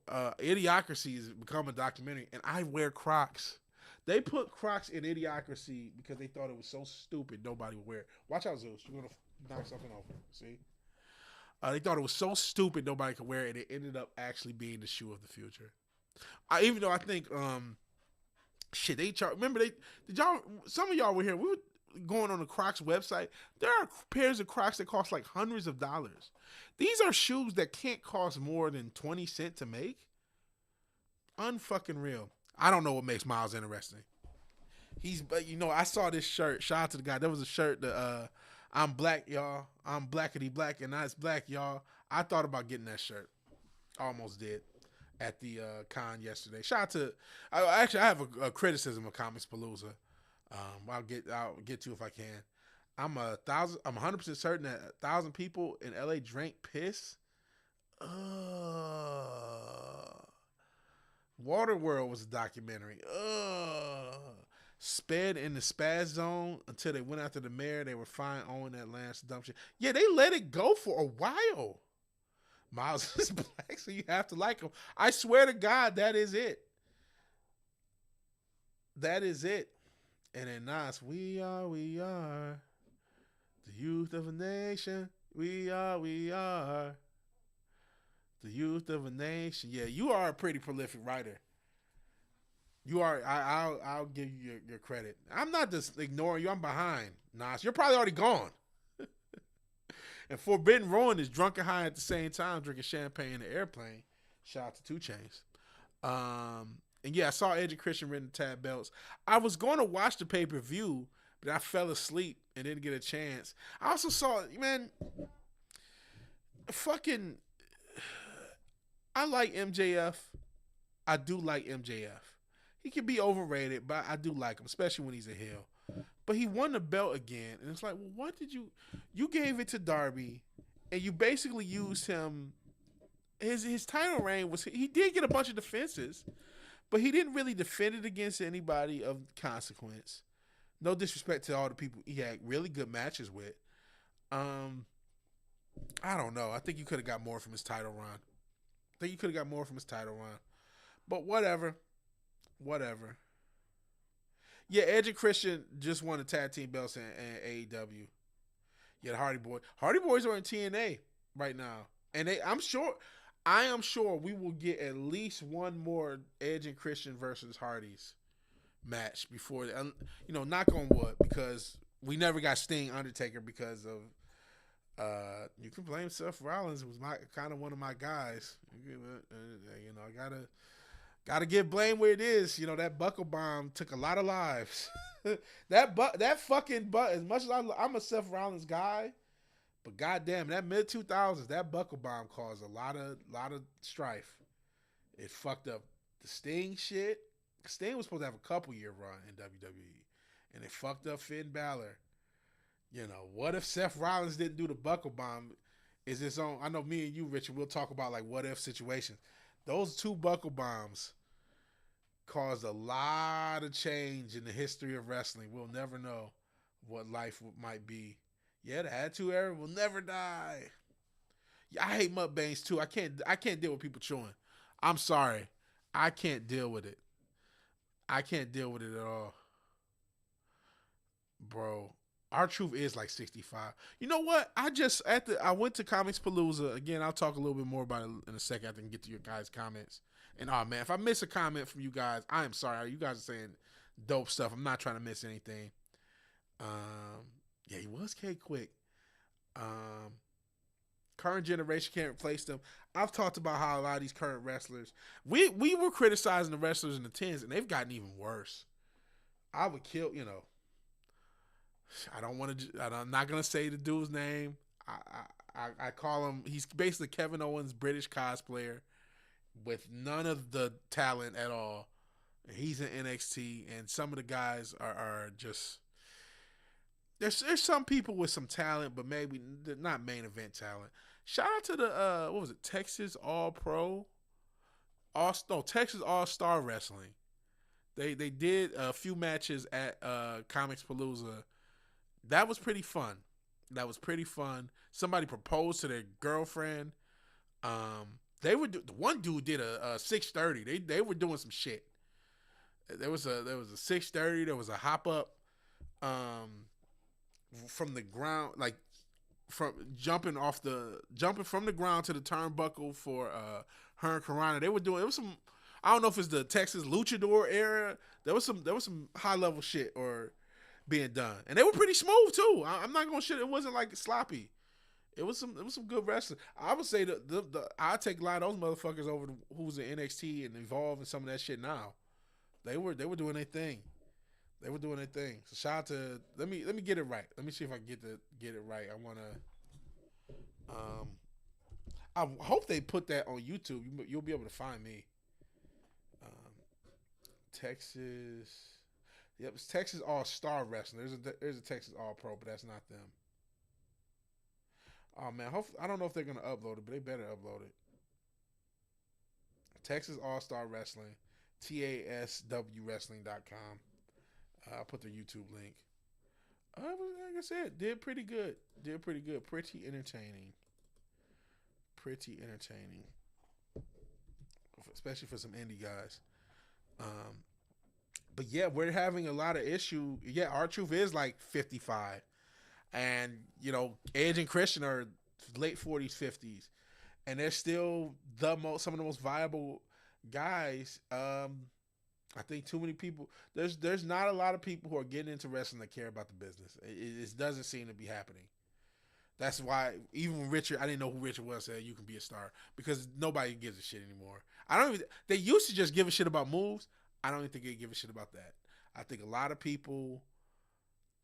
Idiocracy has become a documentary, and I wear Crocs. They put Crocs in Idiocracy because they thought it was so stupid nobody would wear it. Watch out, Zeus. You're going to knock something over. See? They thought it was so stupid nobody could wear it, and it ended up actually being the shoe of the future. Even though I think, shit, they charge. Remember, some of y'all were here. We were going on the Crocs website. There are pairs of Crocs that cost like hundreds of dollars. These are shoes that can't cost more than 20 cents to make. Unfucking real. I don't know what makes Miles interesting. I saw this shirt. Shout out to the guy. There was a shirt that I'm black, y'all. I'm blackity black, and that's black, y'all. I thought about getting that shirt. Almost did at the con yesterday. Shout out to. I have a criticism of Comics Palooza. I'll get to if I can. I'm 100% certain that 1,000 people in LA drank piss. Waterworld was a documentary. Sped in the spaz zone until they went after the mayor. They were fine owning that Lance dump shit. Yeah, they let it go for a while. Miles is black, so you have to like him. I swear to God, that is it. That is it. And then Nas, we are the youth of a nation. We are the youth of a nation. Yeah, you are a pretty prolific writer. You are. I'll give you your credit. I'm not just ignoring you. I'm behind, Nas. You're probably already gone. And Forbidden Ruin is drunk and high at the same time, drinking champagne in the airplane. Shout out to 2 Chainz. And yeah, I saw Edge and Christian win the tag belts. I was going to watch the pay-per-view, but I fell asleep and didn't get a chance. I also saw, man, I like MJF. I do like MJF. He can be overrated, but I do like him, especially when he's a heel. But he won the belt again, and it's like, well, what did you gave it to Darby, and you basically used him. His title reign he did get a bunch of defenses, but he didn't really defend it against anybody of consequence. No disrespect to all the people he had really good matches with. I don't know. I think you could have got more from his title run. But whatever. Yeah, Edge and Christian just won the tag team belts in AEW. Yeah, the Hardy Boys are in TNA right now. And I am sure we will get at least one more Edge and Christian versus Hardys match before, knock on wood, because we never got Sting Undertaker because of you can blame Seth Rollins, who was my kind of one of my guys. You know, I gotta give blame where it is. You know, that buckle bomb took a lot of lives. that fucking as much as I'm a Seth Rollins guy, but goddamn, that mid 2000s, that buckle bomb caused a lot of strife. It fucked up the Sting shit. Sting was supposed to have a couple year run in WWE, and it fucked up Finn Balor. You know, what if Seth Rollins didn't do the buckle bomb? Is its own. I know me and you, Richard, we'll talk about like what if situations. Those two buckle bombs caused a lot of change in the history of wrestling. We'll never know what life might be. Yeah, the Attitude Era will never die. Yeah, I hate mukbangs too. I can't deal with people chewing. I'm sorry. I can't deal with it. I can't deal with it at all. Bro, R-Truth is like 65. You know what? I went to Comics Palooza. Again, I'll talk a little bit more about it in a second after I can get to your guys' comments. And oh man, if I miss a comment from you guys, I am sorry. You guys are saying dope stuff. I'm not trying to miss anything. Yeah, he was K-Quick. Current generation can't replace them. I've talked about how a lot of these current wrestlers, we were criticizing the wrestlers in the 10s, and they've gotten even worse. I would kill, you know. I don't want to. I'm not gonna say the dude's name. I call him. He's basically Kevin Owens' British cosplayer with none of the talent at all. He's in NXT, and some of the guys are just. There's some people with some talent, but maybe not main event talent. Shout out to the what was it, Texas All Pro, Texas All Star Wrestling. They did a few matches at Comics Palooza. That was pretty fun. Somebody proposed to their girlfriend. The one dude did a 630. They were doing some shit. There was a 630. There was a hop up. From the ground, like from jumping from the ground to the turnbuckle for her and Karana. It was some, I don't know if it's the Texas Luchador era. There was some high level shit or being done, and they were pretty smooth too. I'm not gonna shit. It wasn't like sloppy. It was some good wrestling. I would say I take a lot of those motherfuckers over who's in NXT and Evolve and some of that shit now. They were doing their thing. They were doing their thing. So shout out to let me get it right. Let me see if I can get it right. I hope they put that on YouTube. You'll be able to find me. Texas. Yep, it's Texas All Star Wrestling. There's a Texas All Pro, but that's not them. Oh man, I don't know if they're gonna upload it, but they better upload it. Texas All Star Wrestling, TASWWrestling.com. I'll put the YouTube link. Like I said, did pretty good. Pretty entertaining. Especially for some indie guys. But yeah, we're having a lot of issue. Yeah, R-Truth is like 55. And, you know, Edge and Christian are late 40s, 50s. And they're still some of the most viable guys. I think too many people. There's not a lot of people who are getting into wrestling that care about the business. It doesn't seem to be happening. That's why even when Richard, I didn't know who Richard was, said you can be a star because nobody gives a shit anymore. They used to just give a shit about moves. I don't even think they give a shit about that. I think a lot of people,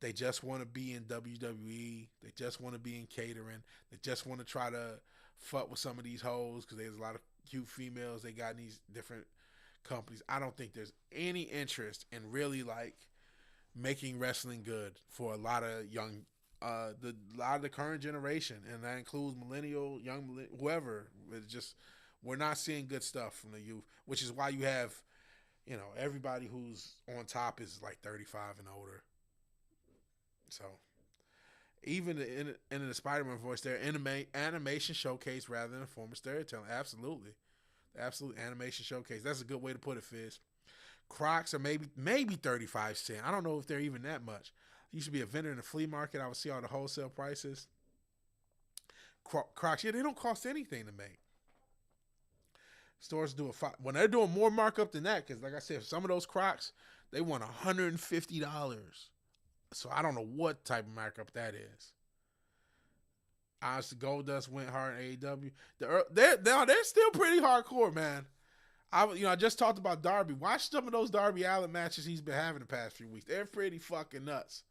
they just want to be in WWE. They just want to be in catering. They just want to try to fuck with some of these hoes because there's a lot of cute females they got in these different companies. I don't think there's any interest in really like making wrestling good for a lot of young, a lot of the current generation, and that includes millennial, whoever. It's just we're not seeing good stuff from the youth, which is why you have, you know, everybody who's on top is like 35 and older. So even in the Spider-Man voice, they're animation showcase rather than a form of storytelling. Absolutely animation showcase. That's a good way to put it, Fizz. Crocs are maybe 35 cents. I don't know if they're even that much. I used to be a vendor in the flea market. I would see all the wholesale prices. Crocs, yeah, they don't cost anything to make. Stores do when they're doing more markup than that, because like I said, some of those Crocs, they want $150. So I don't know what type of markup that is. Honestly, Goldust went hard in AEW. They're still pretty hardcore, man. I just talked about Darby. Watch some of those Darby Allin matches he's been having the past few weeks. They're pretty fucking nuts.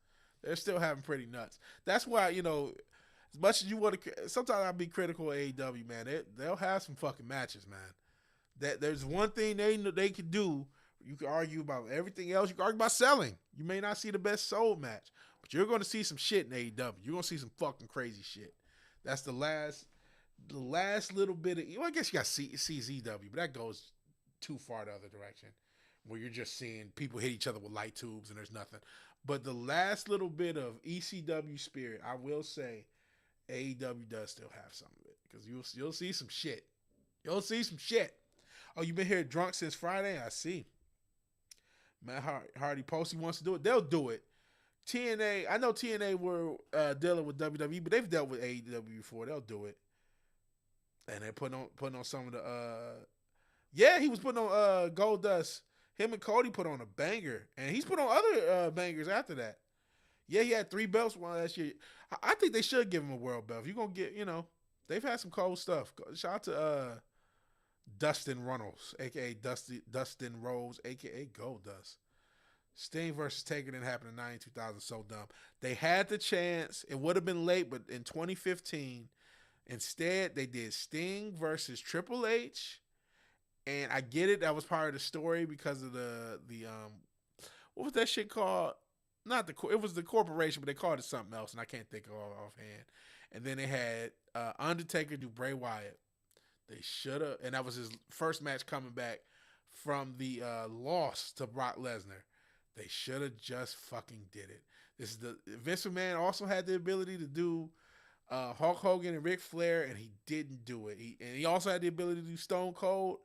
They're still having pretty nuts. That's why, as much as you want to, sometimes I'll be critical of AEW, man. They'll have some fucking matches, man. There's one thing they can do. You can argue about everything else. You can argue about selling. You may not see the best sold match, but you're going to see some shit in AEW. You're going to see some fucking crazy shit. That's the last little bit of. I guess you got CZW, but that goes too far the other direction, where you're just seeing people hit each other with light tubes and there's nothing. But the last little bit of ECW spirit, I will say, AEW does still have some of it, because you'll see some shit. You'll see some shit. Oh, you've been here drunk since Friday? I see. Matt Hardy Posty wants to do it. They'll do it. TNA, I know TNA were dealing with WWE, but they've dealt with AEW before. They'll do it. And they're putting on some of the he was putting on Goldust. Him and Cody put on a banger, and he's put on other bangers after that. Yeah, he had 3 belts one last year. I think they should give him a world belt. If you're gonna get, they've had some cold stuff. Shout out to Dustin Runnels, aka Dustin Rose, aka Goldust. Sting versus Taker didn't happen in 2000. So dumb. They had the chance. It would have been late, but in 2015, instead they did Sting versus Triple H. And I get it. That was part of the story because of the what was that shit called? It was the corporation, but they called it something else, and I can't think of it offhand. And then they had Undertaker do Bray Wyatt. They should have, and that was his first match coming back from the loss to Brock Lesnar. They should have just fucking did it. Vince McMahon also had the ability to do Hulk Hogan and Ric Flair, and he didn't do it. He also had the ability to do Stone Cold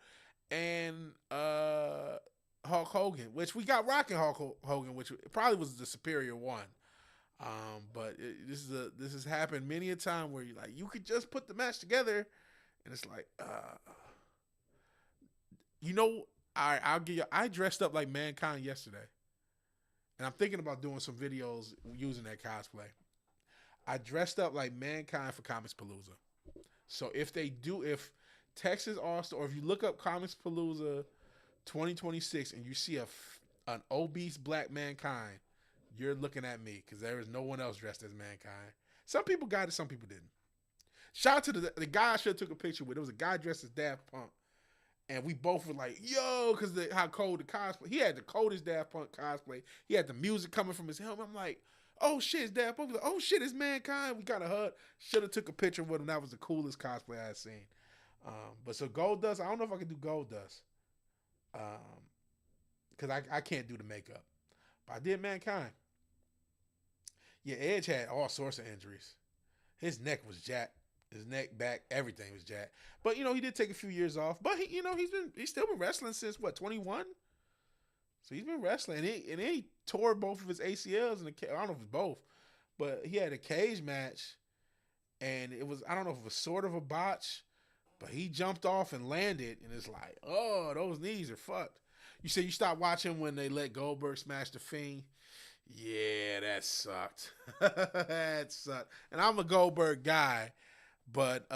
and Hulk Hogan, which we got rocking Hulk Hogan, which probably was the superior one. But this has happened many a time where you could just put the match together, and it's like, I'll give you. I dressed up like Mankind yesterday, and I'm thinking about doing some videos using that cosplay. I dressed up like Mankind for Comics Palooza. So if Texas All-Star, or if you look up Comics Palooza 2026 and you see an obese black Mankind, you're looking at me, because there is no one else dressed as Mankind. Some people got it, some people didn't. Shout out to the guy I should have took a picture with. There was a guy dressed as Daft Punk, and we both were like, yo, because how cold the cosplay. He had the coldest Daft Punk cosplay. He had the music coming from his helmet. I'm like, oh shit, it's Daft Punk. Like, oh shit, it's Mankind. We got a hug. Should have took a picture with him. That was the coolest cosplay I had seen. But so Goldust, I don't know if I can do Goldust, because I can't do the makeup. But I did Mankind. Yeah, Edge had all sorts of injuries. His neck was jacked. His neck, back, everything was jacked. But he did take a few years off. But he's still been wrestling since 21. So he's been wrestling, and then he tore both of his ACLs, and I don't know if it's both, but he had a cage match, and I don't know if it was sort of a botch, but he jumped off and landed, and it's like, oh, those knees are fucked. You say you stopped watching when they let Goldberg smash the Fiend? Yeah, that sucked. That sucked. And I'm a Goldberg guy, but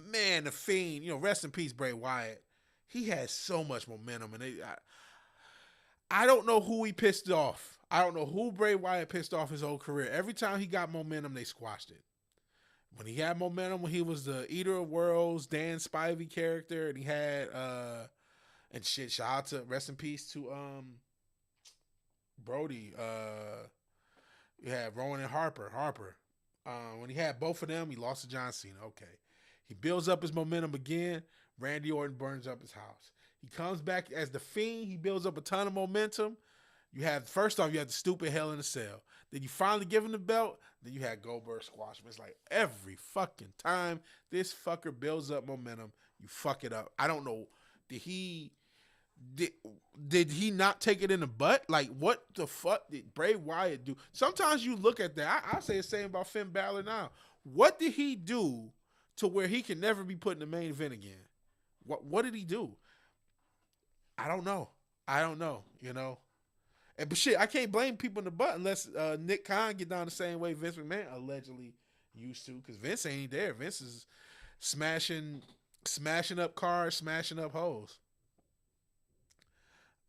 man, the Fiend, rest in peace, Bray Wyatt. He had so much momentum, and I don't know who he pissed off. I don't know who Bray Wyatt pissed off his whole career. Every time he got momentum, they squashed it. When he had momentum, when he was the Eater of Worlds, Dan Spivey character, and he had and shit, shout out to, rest in peace to Brody. You had Rowan and Harper. When he had both of them, he lost to John Cena. Okay. He builds up his momentum again. Randy Orton burns up his house. He comes back as the Fiend. He builds up a ton of momentum. First off, you had the stupid Hell in a Cell. Then you finally give him the belt. Then you had Goldberg squash him. It's like every fucking time this fucker builds up momentum, you fuck it up. I don't know. Did he not take it in the butt? Like, what the fuck did Bray Wyatt do? Sometimes you look at that. I say the same about Finn Balor now. What did he do to where he can never be put in the main event again? What did he do? I don't know. But shit, I can't blame people in the butt unless Nick Khan get down the same way Vince McMahon allegedly used to, because Vince ain't there. Vince is smashing, smashing up cars, smashing up hoes.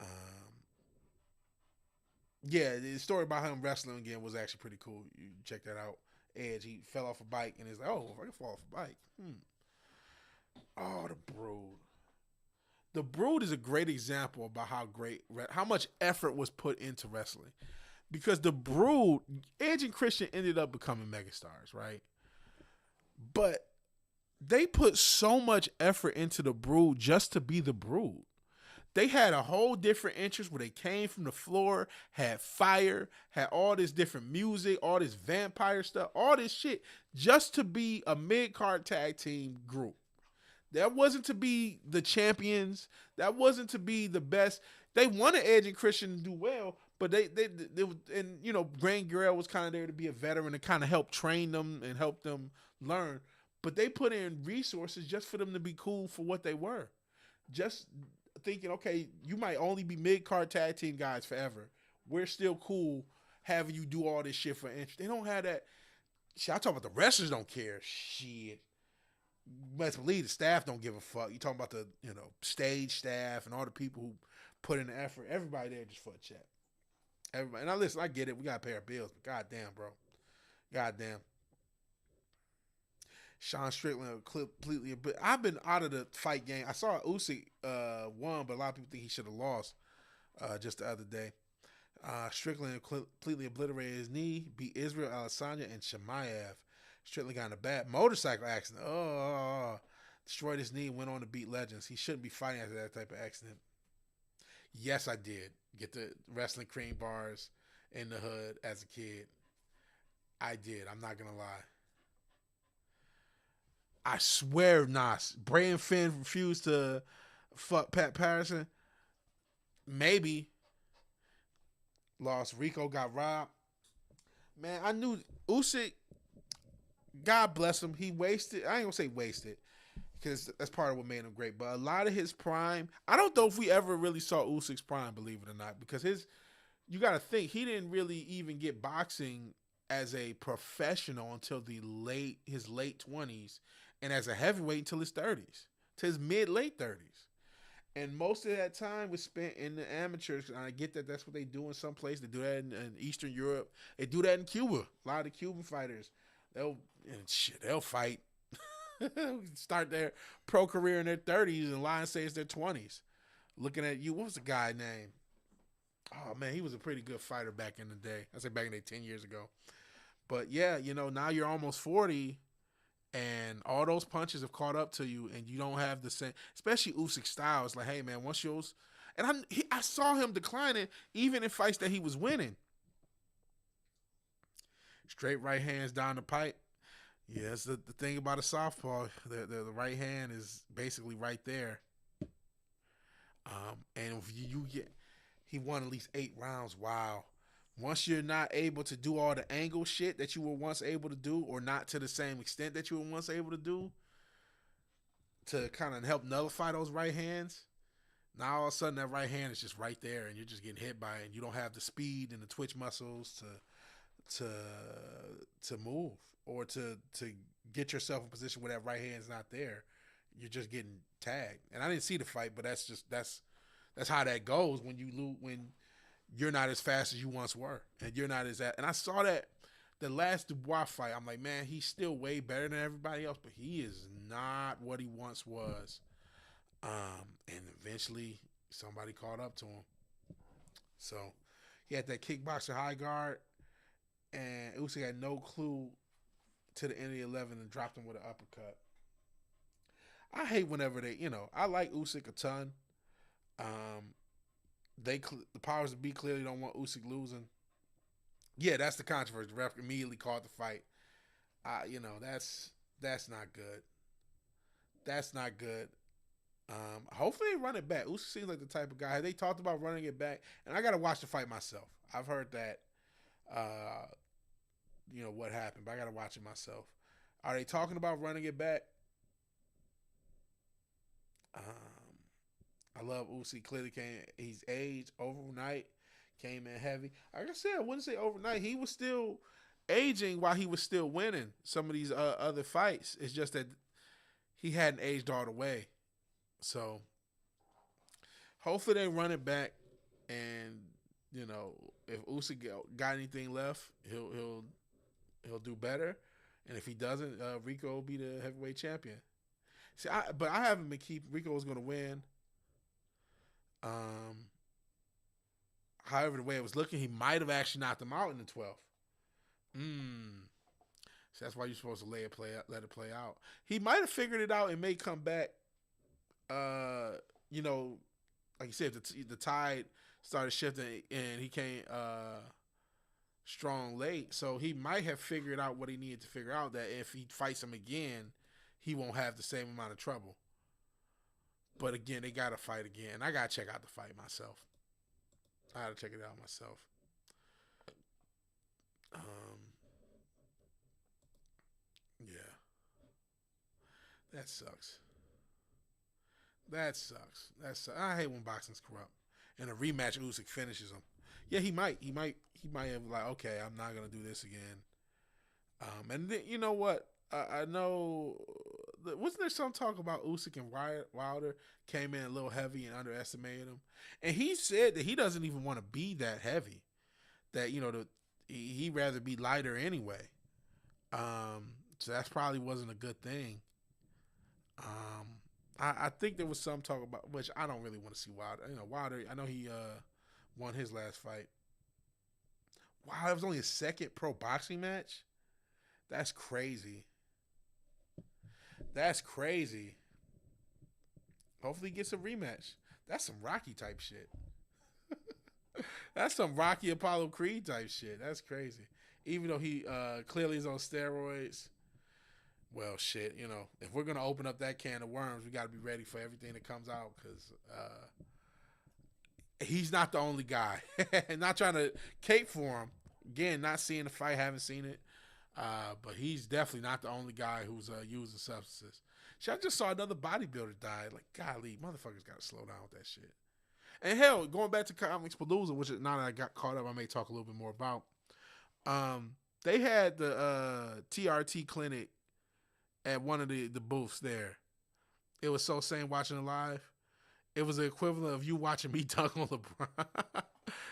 Um, yeah, the story about him wrestling again was actually pretty cool. You check that out. Edge, he fell off a bike and he's like, "Oh, if I can fall off a bike, Oh, the Brood. The Brood is a great example about how much effort was put into wrestling. Because the Brood, Edge and Christian ended up becoming megastars, right? But they put so much effort into the Brood just to be the Brood. They had a whole different interest where they came from the floor, had fire, had all this different music, all this vampire stuff, all this shit, just to be a mid-card tag team group. That wasn't to be the champions. That wasn't to be the best. They wanted Edge and Christian to do well, but they and Grant Guerrero was kind of there to be a veteran and kind of help train them and help them learn. But they put in resources just for them to be cool for what they were. Just thinking, okay, you might only be mid-card tag team guys forever. We're still cool having you do all this shit for interest. They don't have that. Shit, I talk about the wrestlers don't care. Shit. Best believe the staff don't give a fuck. You talking about the stage staff and all the people who put in the effort. Everybody there just for a check. Everybody. And I listen, I get it. We gotta pay our bills, but goddamn, bro, goddamn. Sean Strickland completely. But I've been out of the fight game. I saw Usyk won, but a lot of people think he should have lost just the other day. Strickland completely obliterated his knee, beat Israel Adesanya and Shemaev. Strickland got in a bad motorcycle accident. Destroyed his knee and went on to beat legends. He shouldn't be fighting after that type of accident. Yes, I did get the wrestling cream bars in the hood as a kid. I did. I'm not going to lie. I swear, Nas. Bray and Finn refused to fuck Pat Patterson. Maybe. Lost. Rico got robbed. Man, I knew Usyk, God bless him. He wasted. I ain't gonna say wasted, because that's part of what made him great. But a lot of his prime, I don't know if we ever really saw Usyk's prime, believe it or not, because you got to think, he didn't really even get boxing as a professional until his late 20s, and as a heavyweight until his 30s, to his mid-late 30s. And most of that time was spent in the amateurs. And I get that that's what they do in some places. They do that in Eastern Europe. They do that in Cuba. A lot of the Cuban fighters, they'll fight, start their pro career in their 30s and lie and say it's their 20s. Looking at you, what was the guy name? Oh, man, he was a pretty good fighter back in the day. I say back in the day, 10 years ago. But, yeah, now you're almost 40, and all those punches have caught up to you, and you don't have the same, especially Usyk style. It's like, hey, man, once yours, and I saw him declining even in fights that he was winning. Straight right hands down the pipe. Yeah, that's the thing about a southpaw. The right hand is basically right there. And if you get, he won at least 8 rounds. Wow. Once you're not able to do all the angle shit that you were once able to do, or not to the same extent that you were once able to do, to kind of help nullify those right hands, now all of a sudden that right hand is just right there, and you're just getting hit by it, and you don't have the speed and the twitch muscles to move, or to get yourself in a position where that right hand's not there. You're just getting tagged. And I didn't see the fight, but that's how that goes when you lose, when you're not as fast as you once were, and you're not as and I saw that the last Dubois fight. I'm like, man, he's still way better than everybody else, but he is not what he once was. And eventually somebody caught up to him. So he had that kickboxer high guard, and Usyk had no clue to the end of the 11 and dropped him with an uppercut. I hate whenever I like Usyk a ton. The powers that be clearly don't want Usyk losing. Yeah, that's the controversy. The ref immediately called the fight. That's not good. That's not good. Hopefully they run it back. Usyk seems like the type of guy. They talked about running it back, and I got to watch the fight myself. I've heard that, what happened, but I got to watch it myself. Are they talking about running it back? I love Usyk. Clearly he's aged overnight. Came in heavy. Like I said, I wouldn't say overnight. He was still aging while he was still winning some of these other fights. It's just that he hadn't aged all the way. So hopefully they run it back, and if Usyk got anything left, he'll do better, and if he doesn't, Rico will be the heavyweight champion. See, but I haven't been Rico was going to win. However, the way it was looking, he might have actually knocked him out in the 12th. So that's why you're supposed to let it play out. He might have figured it out and may come back. Like you said, the tide started shifting and he came strong late. So he might have figured out what he needed to figure out, that if he fights him again, he won't have the same amount of trouble. But again, they got to fight again. I got to check out the fight myself. I got to check it out myself. Yeah. That sucks. That sucks. I hate when boxing's corrupt. And a rematch, Usyk finishes him. Yeah, he might have like, okay, I'm not gonna do this again. And then, you know what? I know. Wasn't there some talk about Usyk and Wilder came in a little heavy and underestimated him? And he said that he doesn't even want to be that heavy. That he'd rather be lighter anyway. So that probably wasn't a good thing. I think there was some talk about, which I don't really want to see Wilder. Wilder, I know he won his last fight. Wow, it was only his second pro boxing match? That's crazy. That's crazy. Hopefully he gets a rematch. That's some Rocky type shit. That's some Rocky Apollo Creed type shit. That's crazy. Even though he clearly is on steroids. Well, shit, if we're going to open up that can of worms, we got to be ready for everything that comes out, because he's not the only guy. Not trying to cape for him. Again, not seeing the fight, haven't seen it. But he's definitely not the only guy who's using substances. Shit, I just saw another bodybuilder die. Like, golly, motherfuckers got to slow down with that shit. And hell, going back to Comics Palooza, which now that I got caught up, I may talk a little bit more about. They had the TRT clinic at one of the booths there. It was so sane watching it live. It was the equivalent of you watching me dunk on LeBron.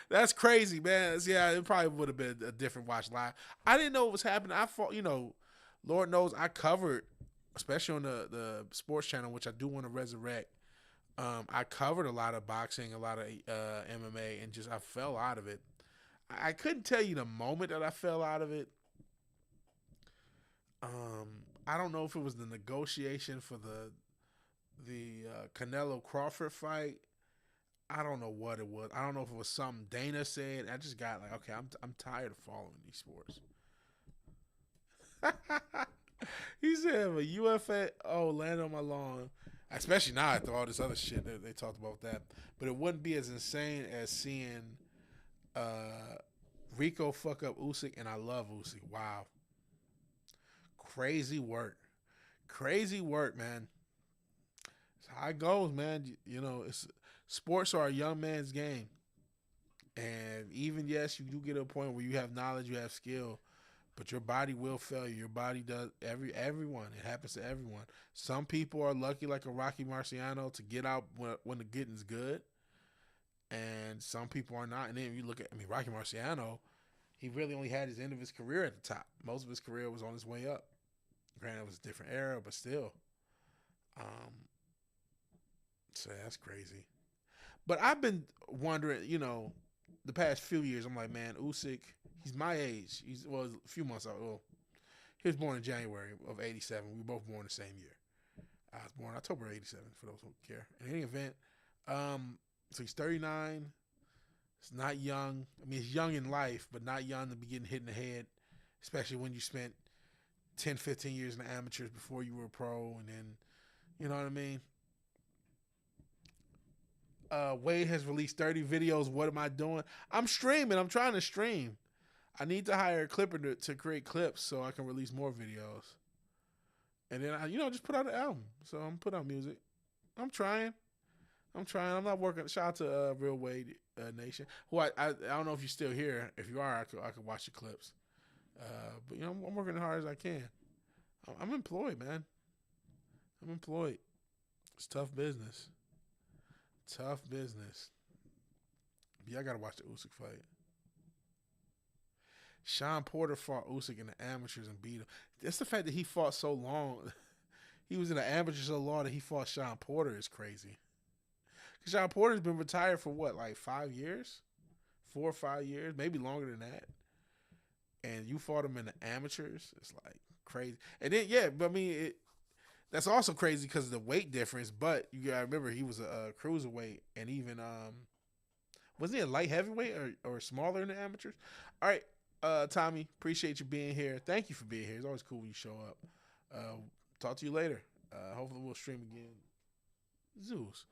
That's crazy, man. Yeah, it probably would have been a different watch live. I didn't know what was happening. I thought, Lord knows I covered, especially on the sports channel, which I do want to resurrect. I covered a lot of boxing, a lot of MMA, and I fell out of it. I couldn't tell you the moment that I fell out of it. I don't know if it was the negotiation for the Canelo Crawford fight. I don't know what it was. I don't know if it was something Dana said. I just got like, okay, I'm tired of following these sports. He said, if a UFO landed on my lawn, especially now after all this other shit that they talked about that, but it wouldn't be as insane as seeing Rico fuck up Usyk, and I love Usyk. Wow. Crazy work, man. It's how it goes, man. Sports are a young man's game, and even yes, you do get to a point where you have knowledge, you have skill, but your body will fail you. Your body does. Everyone. It happens to everyone. Some people are lucky, like a Rocky Marciano, to get out when the getting's good, and some people are not. And then you look at, Rocky Marciano, he really only had his end of his career at the top. Most of his career was on his way up. Granted, it was a different era, but still. So that's crazy. But I've been wondering, the past few years, I'm like, man, Usyk, he's my age. He's a few months out. Well, he was born in January of 87. We were both born the same year. I was born October 87, for those who care. In any event, so he's 39. It's not young. He's young in life, but not young to be getting hit in the head, especially when you spent 10, 15 years in the amateurs before you were a pro, and then, you know what I mean? Wade has released 30 videos. What am I doing? I'm streaming. I'm trying to stream. I need to hire a clipper to create clips so I can release more videos. And then, just put out an album. So I'm put out music. I'm trying. I'm not working. Shout out to Real Wade. Nation. Who I don't know if you're still here. If you are, I could watch the clips. But you know, I'm working as hard as I can. I'm employed, man. I'm employed. It's tough business. Tough business. Yeah, I gotta watch the Usyk fight. Sean Porter fought Usyk in the amateurs and beat him. That's the fact that he fought so long. He was in the amateurs so long that he fought Sean Porter is crazy. Because Sean Porter's been retired for what, like 5 years? 4 or 5 years? Maybe longer than that. And you fought him in the amateurs? It's like crazy. And then, yeah, but I mean, that's also crazy because of the weight difference. But you gotta remember, he was a cruiserweight. And even, wasn't he a light heavyweight or smaller in the amateurs? All right, Tommy, appreciate you being here. Thank you for being here. It's always cool when you show up. Talk to you later. Hopefully we'll stream again. Zeus.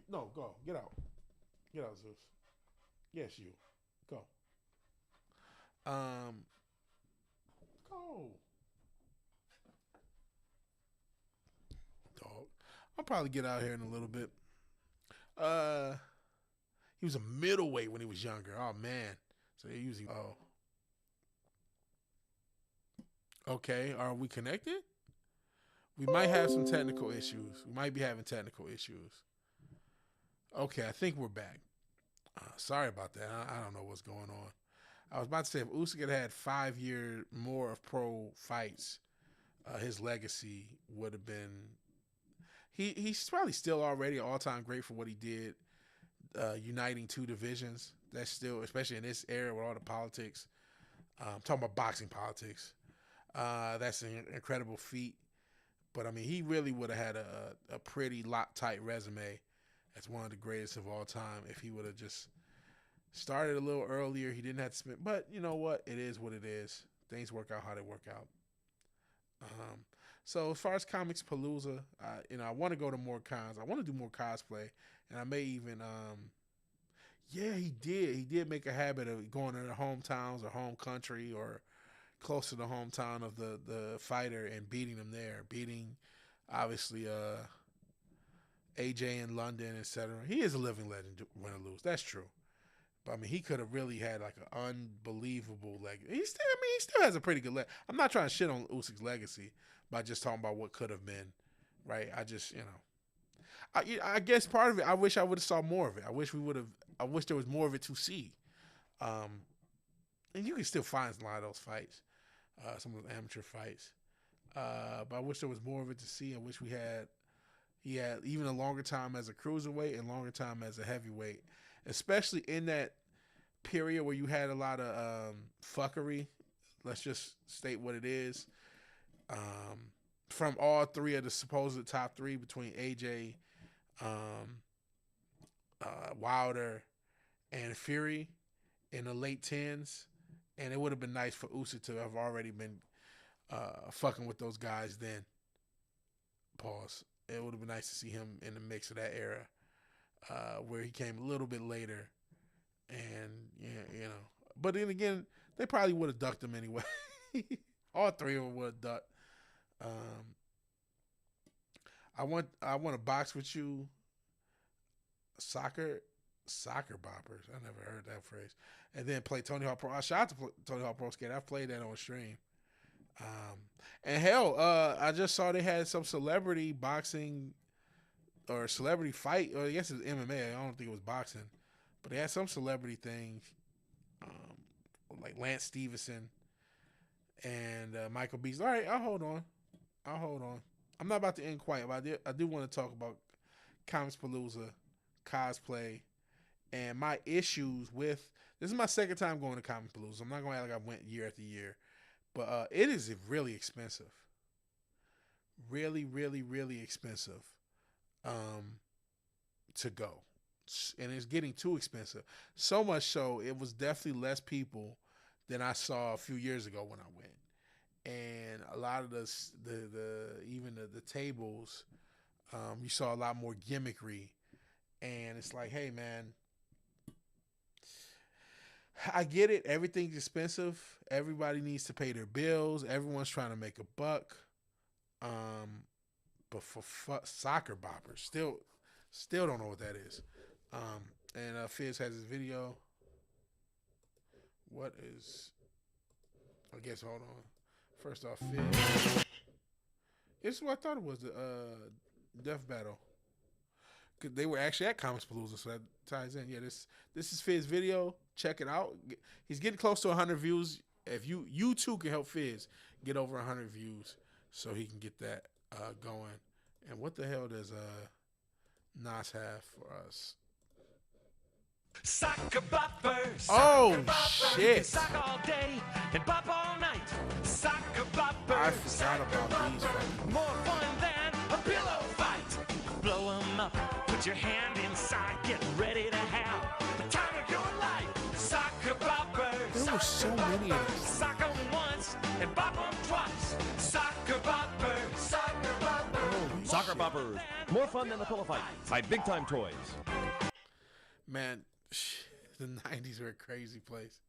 No, go. Get out. Get out, Zeus. Yes, you. Go. Go. Dog. I'll probably get out here in a little bit. He was a middleweight when he was younger. Oh man. So he usually Okay, are we connected? We might have some technical issues. We might be having technical issues. Okay, I think we're back. Sorry about that. I don't know what's going on. I was about to say, if Usyk had 5 years more of pro fights, his legacy would have been. He's probably still already an all-time great for what he did, uniting two divisions. That's still, especially in this era with all the politics. I'm talking about boxing politics. That's an incredible feat. But, I mean, he really would have had a pretty tight resume as one of the greatest of all time if he would have just started a little earlier. He didn't have to spend. But you know what? It is what it is. Things work out how they work out. So as far as Comics Palooza, I want to go to more cons. I want to do more cosplay. And I may even, yeah, he did. He did make a habit of going to their hometowns or home country or close to the hometown of the fighter and beating them there. Beating, obviously, AJ in London, etc. He is a living legend, win or lose. That's true. But I mean, he could have really had like an unbelievable legacy. He still has a pretty good legacy. I'm not trying to shit on Usyk's legacy by just talking about what could have been, right? I just, I guess part of it, I wish I would have saw more of it. I wish there was more of it to see. And you can still find a lot of those fights, some of those amateur fights. But I wish there was more of it to see. I wish he had even a longer time as a cruiserweight and longer time as a heavyweight, especially in that period where you had a lot of fuckery. Let's just state what it is. From all three of the supposed top three between AJ, Wilder, and Fury in the late 10s. And it would have been nice for Usyk to have already been fucking with those guys then. Pause. It would have been nice to see him in the mix of that era, where he came a little bit later, and But then again, they probably would have ducked him anyway. All three of them would have ducked. I want to box with you. Soccer boppers. I never heard that phrase. And then play Tony Hawk Pro. I shot to Tony Hawk Pro Skate. I've played that on stream. And hell, I just saw they had some celebrity boxing or celebrity fight, or I guess it's MMA. I don't think it was boxing, but they had some celebrity thing, like Lance Stevenson and Michael Beasley. All right, I'll hold on. I'm not about to end quiet, but I do want to talk about Comics Palooza, cosplay, and my issues with. This is my second time going to Comics Palooza. I'm not going to act like I went year after year. But it is really expensive. Really, really, really expensive to go. And it's getting too expensive. So much so, it was definitely less people than I saw a few years ago when I went. And a lot of the tables, you saw a lot more gimmickry. And it's like, hey, man, I get it. Everything's expensive. Everybody needs to pay their bills. Everyone's trying to make a buck. But for soccer boppers, still don't know what that is. And Fizz has his video. What is? I guess hold on. First off, Fizz. This is what I thought it was, the death battle. Cause they were actually at Comics Palooza, so that ties in. Yeah, this is Fizz video. Check it out. He's getting close to 100 views. If you too can help Fizz get over 100 views, so he can get that going. And what the hell does Nas have for us?
Soccer boppers.
Oh shit!
Sock all day and bop all night. Soccer boppers.
I forgot about these.
More fun than a pillow fight. Blow 'em up. Put your hand inside. Get ready to have the time of your life. Soccer boppers.
There were so many of them.
Sock 'em once and bop 'em twice. Soccer boppers. Soccer boppers.
Soccer boppers. More fun than a pillow fight by Big Time Toys.
Man, the 90s were a crazy place.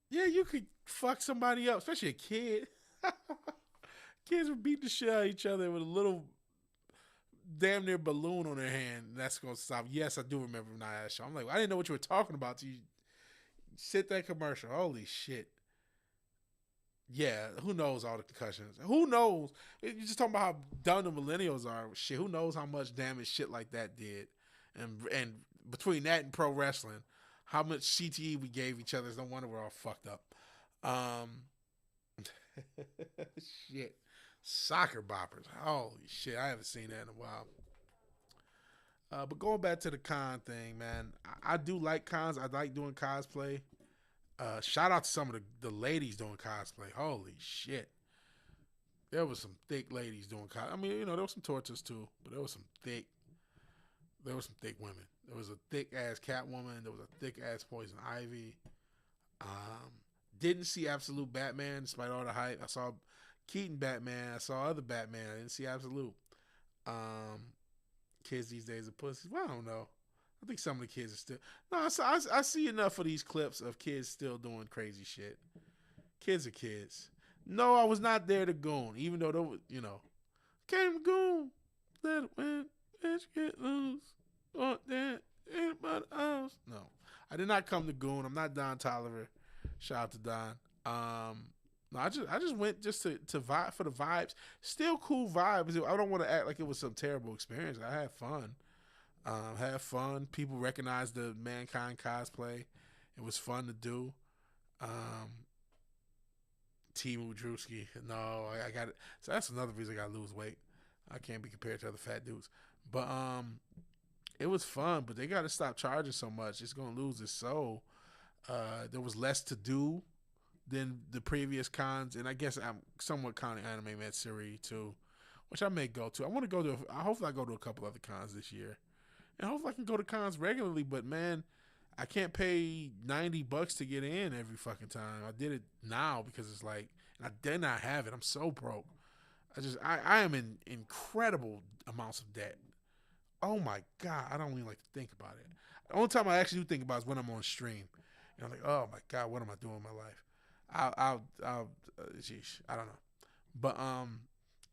Yeah, you could fuck somebody up, especially a kid. Kids were beating the shit out of each other with a little damn near balloon on their hand. And that's going to stop. Yes, I do remember that show. I'm like, I didn't know what you were talking about till you sit that commercial. Holy shit. Yeah, who knows all the concussions? Who knows? You're just talking about how dumb the millennials are. Shit, who knows how much damage shit like that did? And between that and pro wrestling, how much CTE we gave each other is no wonder we're all fucked up. Shit. Soccer boppers. Holy shit. I haven't seen that in a while. But going back to the con thing, man, I do like cons. I like doing cosplay. Shout out to some of the ladies doing cosplay. Holy shit. There was some thick ladies doing cosplay. I mean, you know, there was some torches too, but there was some thick women. There was a thick ass Catwoman. There was a thick ass Poison Ivy. Didn't see Absolute Batman despite all the hype. I saw Keaton Batman. I saw other Batman. I didn't see Absolute. Kids these days are pussies. Well, I don't know. I think some of the kids are still. No, I see enough of these clips of kids still doing crazy shit. Kids are kids. No, I was not there to goon, even though there was, you know, came to goon. Let it win. Let's get loose. Oh, that anybody else? No, I did not come to goon. I'm not Don Tolliver. Shout out to Don. No, I just went just to vibe for the vibes. Still cool vibes. I don't want to act like it was some terrible experience. I had fun. Had fun. People recognized the Mankind cosplay. It was fun to do. Timu Drewski. No, I got it. So that's another reason I got to lose weight. I can't be compared to other fat dudes. But it was fun. But they got to stop charging so much. It's going to lose its soul. There was less to do than the previous cons. And I guess I'm somewhat counting Anime Matsuri too, which I may go to. I want to go to. Hopefully I go to a couple other cons this year. And hopefully I can go to cons regularly, but man, I can't pay $90 to get in every fucking time. I did it now because it's like, and I did not have it. I'm so broke. I am in incredible amounts of debt. Oh my God, I don't even like to think about it. The only time I actually do think about it is when I'm on stream. And I'm like, oh my God, what am I doing in my life? Geez, I don't know. But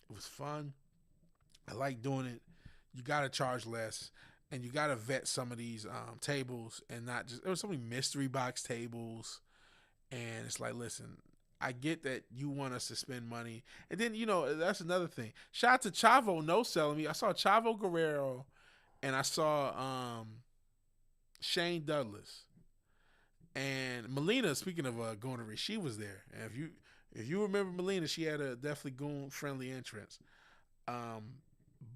it was fun. I like doing it. You got to charge less. And you got to vet some of these tables and not just, there were so many mystery box tables. And it's like, listen, I get that you want us to spend money. And then, you know, that's another thing. Shout out to Chavo no selling me. I saw Chavo Guerrero and I saw Shane Douglas. And Melina, speaking of goonery, she was there. And if you remember Melina, she had a definitely goon-friendly entrance.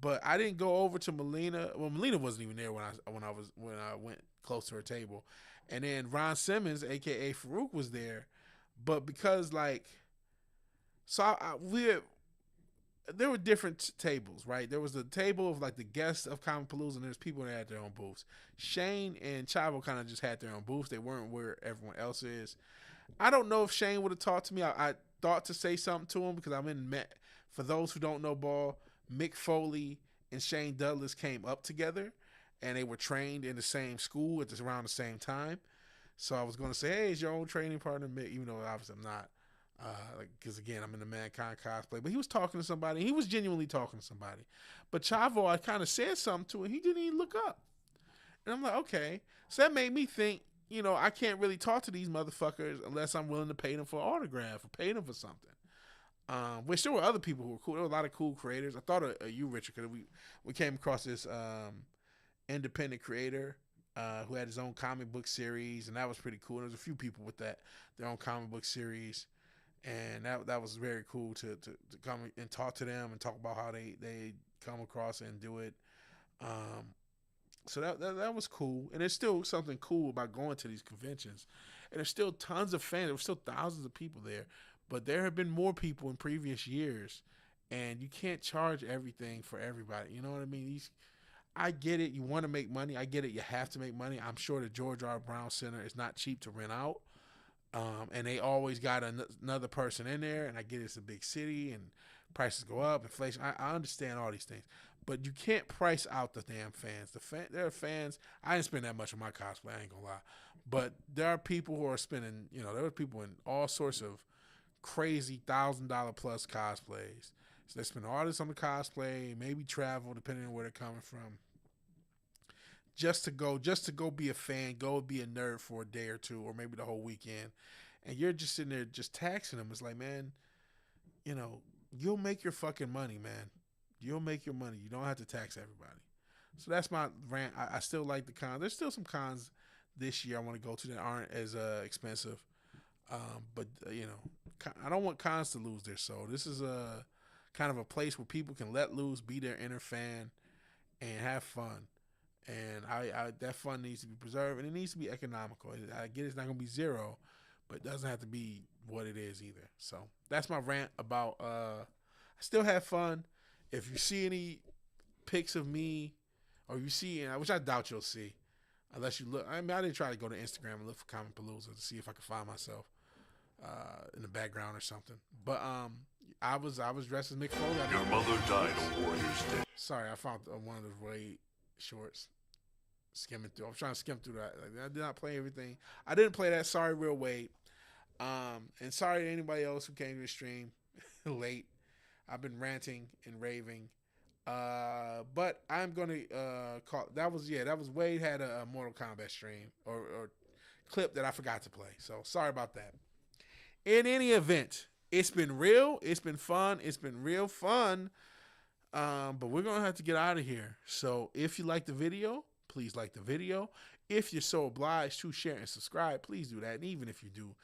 But I didn't go over to Melina. Well, Melina wasn't even there when I went close to her table, and then Ron Simmons, aka Farouk, was there. But because there were different tables, right? There was the table of like the guests of Comic Palooza, and there's people that had their own booths. Shane and Chavo kind of just had their own booths. They weren't where everyone else is. I don't know if Shane would have talked to me. I thought to say something to him because I'm in Met. For those who don't know ball, Mick Foley and Shane Douglas came up together, and they were trained in the same school at around the same time. So I was going to say, hey, is your own training partner Mick? Even though obviously I'm not. Because again, I'm in the Mankind cosplay. But he was talking to somebody. He was genuinely talking to somebody. But Chavo, I kind of said something to him. He didn't even look up. And I'm like, okay. So that made me think, I can't really talk to these motherfuckers unless I'm willing to pay them for an autograph or pay them for something. Which there were other people who were cool. There were a lot of cool creators. I thought of you, Richard, because we came across this independent creator who had his own comic book series, and that was pretty cool. There was a few people with their own comic book series, and that was very cool to come and talk to them and talk about how they come across and do it. So that was cool, and there's still something cool about going to these conventions, and there's still tons of fans. There were still thousands of people there, but there have been more people in previous years, and you can't charge everything for everybody. You know what I mean? I get it. You want to make money. I get it. You have to make money. I'm sure the George R. Brown Center is not cheap to rent out, and they always got another person in there. And I get it's a big city, and prices go up, inflation. I understand all these things. But you can't price out the damn fans. There are fans. I didn't spend that much on my cosplay. I ain't gonna lie. But there are people who are spending. There are people in all sorts of crazy $1,000 plus cosplays. So they spend all this on the cosplay, maybe travel, depending on where they're coming from. Just to go be a fan, go be a nerd for a day or two, or maybe the whole weekend. And you're just sitting there just taxing them. It's like, man, you'll make your fucking money, man. You'll make your money. You don't have to tax everybody. So that's my rant. I still like the cons. There's still some cons this year I want to go to that aren't as expensive. But I don't want cons to lose their soul. This is a kind of a place where people can let loose, be their inner fan, and have fun. And that fun needs to be preserved, and it needs to be economical. I get it's not going to be zero, but it doesn't have to be what it is either. So that's my rant about I still have fun. If you see any pics of me, or you see, which I doubt you'll see, unless you look. I didn't try to go to Instagram and look for Comic Palooza to see if I could find myself in the background or something. But I was dressed as Mick Foley.
Your mother died a warrior's death.
Sorry, I found one of those Raid shorts. Skimming through. I'm trying to skim through that. I did not play everything. I didn't play that. Sorry, Real Wade. And sorry to anybody else who came to the stream late. I've been ranting and raving. But I'm gonna call. That was Wade had a Mortal Kombat stream or clip that I forgot to play. So sorry about that. In any event, it's been real. It's been fun. It's been real fun. But we're gonna have to get out of here. So if you like the video, please like the video. If you're so obliged to share and subscribe, please do that. And even if you do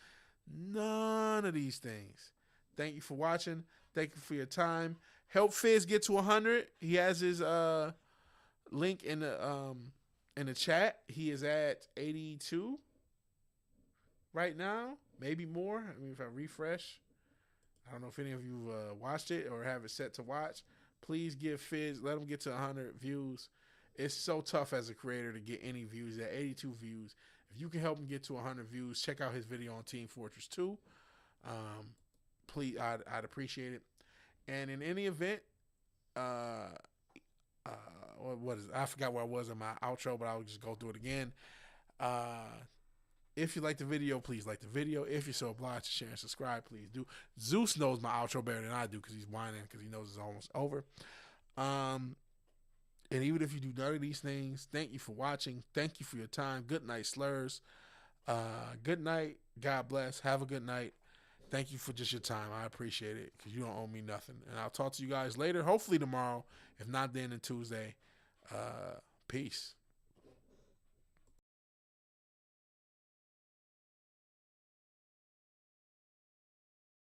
none of these things, thank you for watching. Thank you for your time. Help Fizz get to 100. He has his link in the chat. He is at 82 right now, maybe more. I mean, if I refresh, I don't know if any of you watched it or have it set to watch. Please give Fizz, let him get to 100 views. It's so tough as a creator to get any views. At 82 views, if you can help him get to 100 views, check out his video on Team Fortress 2. Please, I'd appreciate it. And in any event, what is it? I forgot where I was in my outro, but I'll just go through it again. If you like the video, please like the video. If you're so obliged to share and subscribe, please do. Zeus knows my outro better than I do because he's whining because he knows it's almost over. And even if you do none of these things, thank you for watching. Thank you for your time. Good night, slurs. Good night. God bless. Have a good night. Thank you for just your time. I appreciate it because you don't owe me nothing. And I'll talk to you guys later, hopefully tomorrow. If not, then Tuesday. Peace.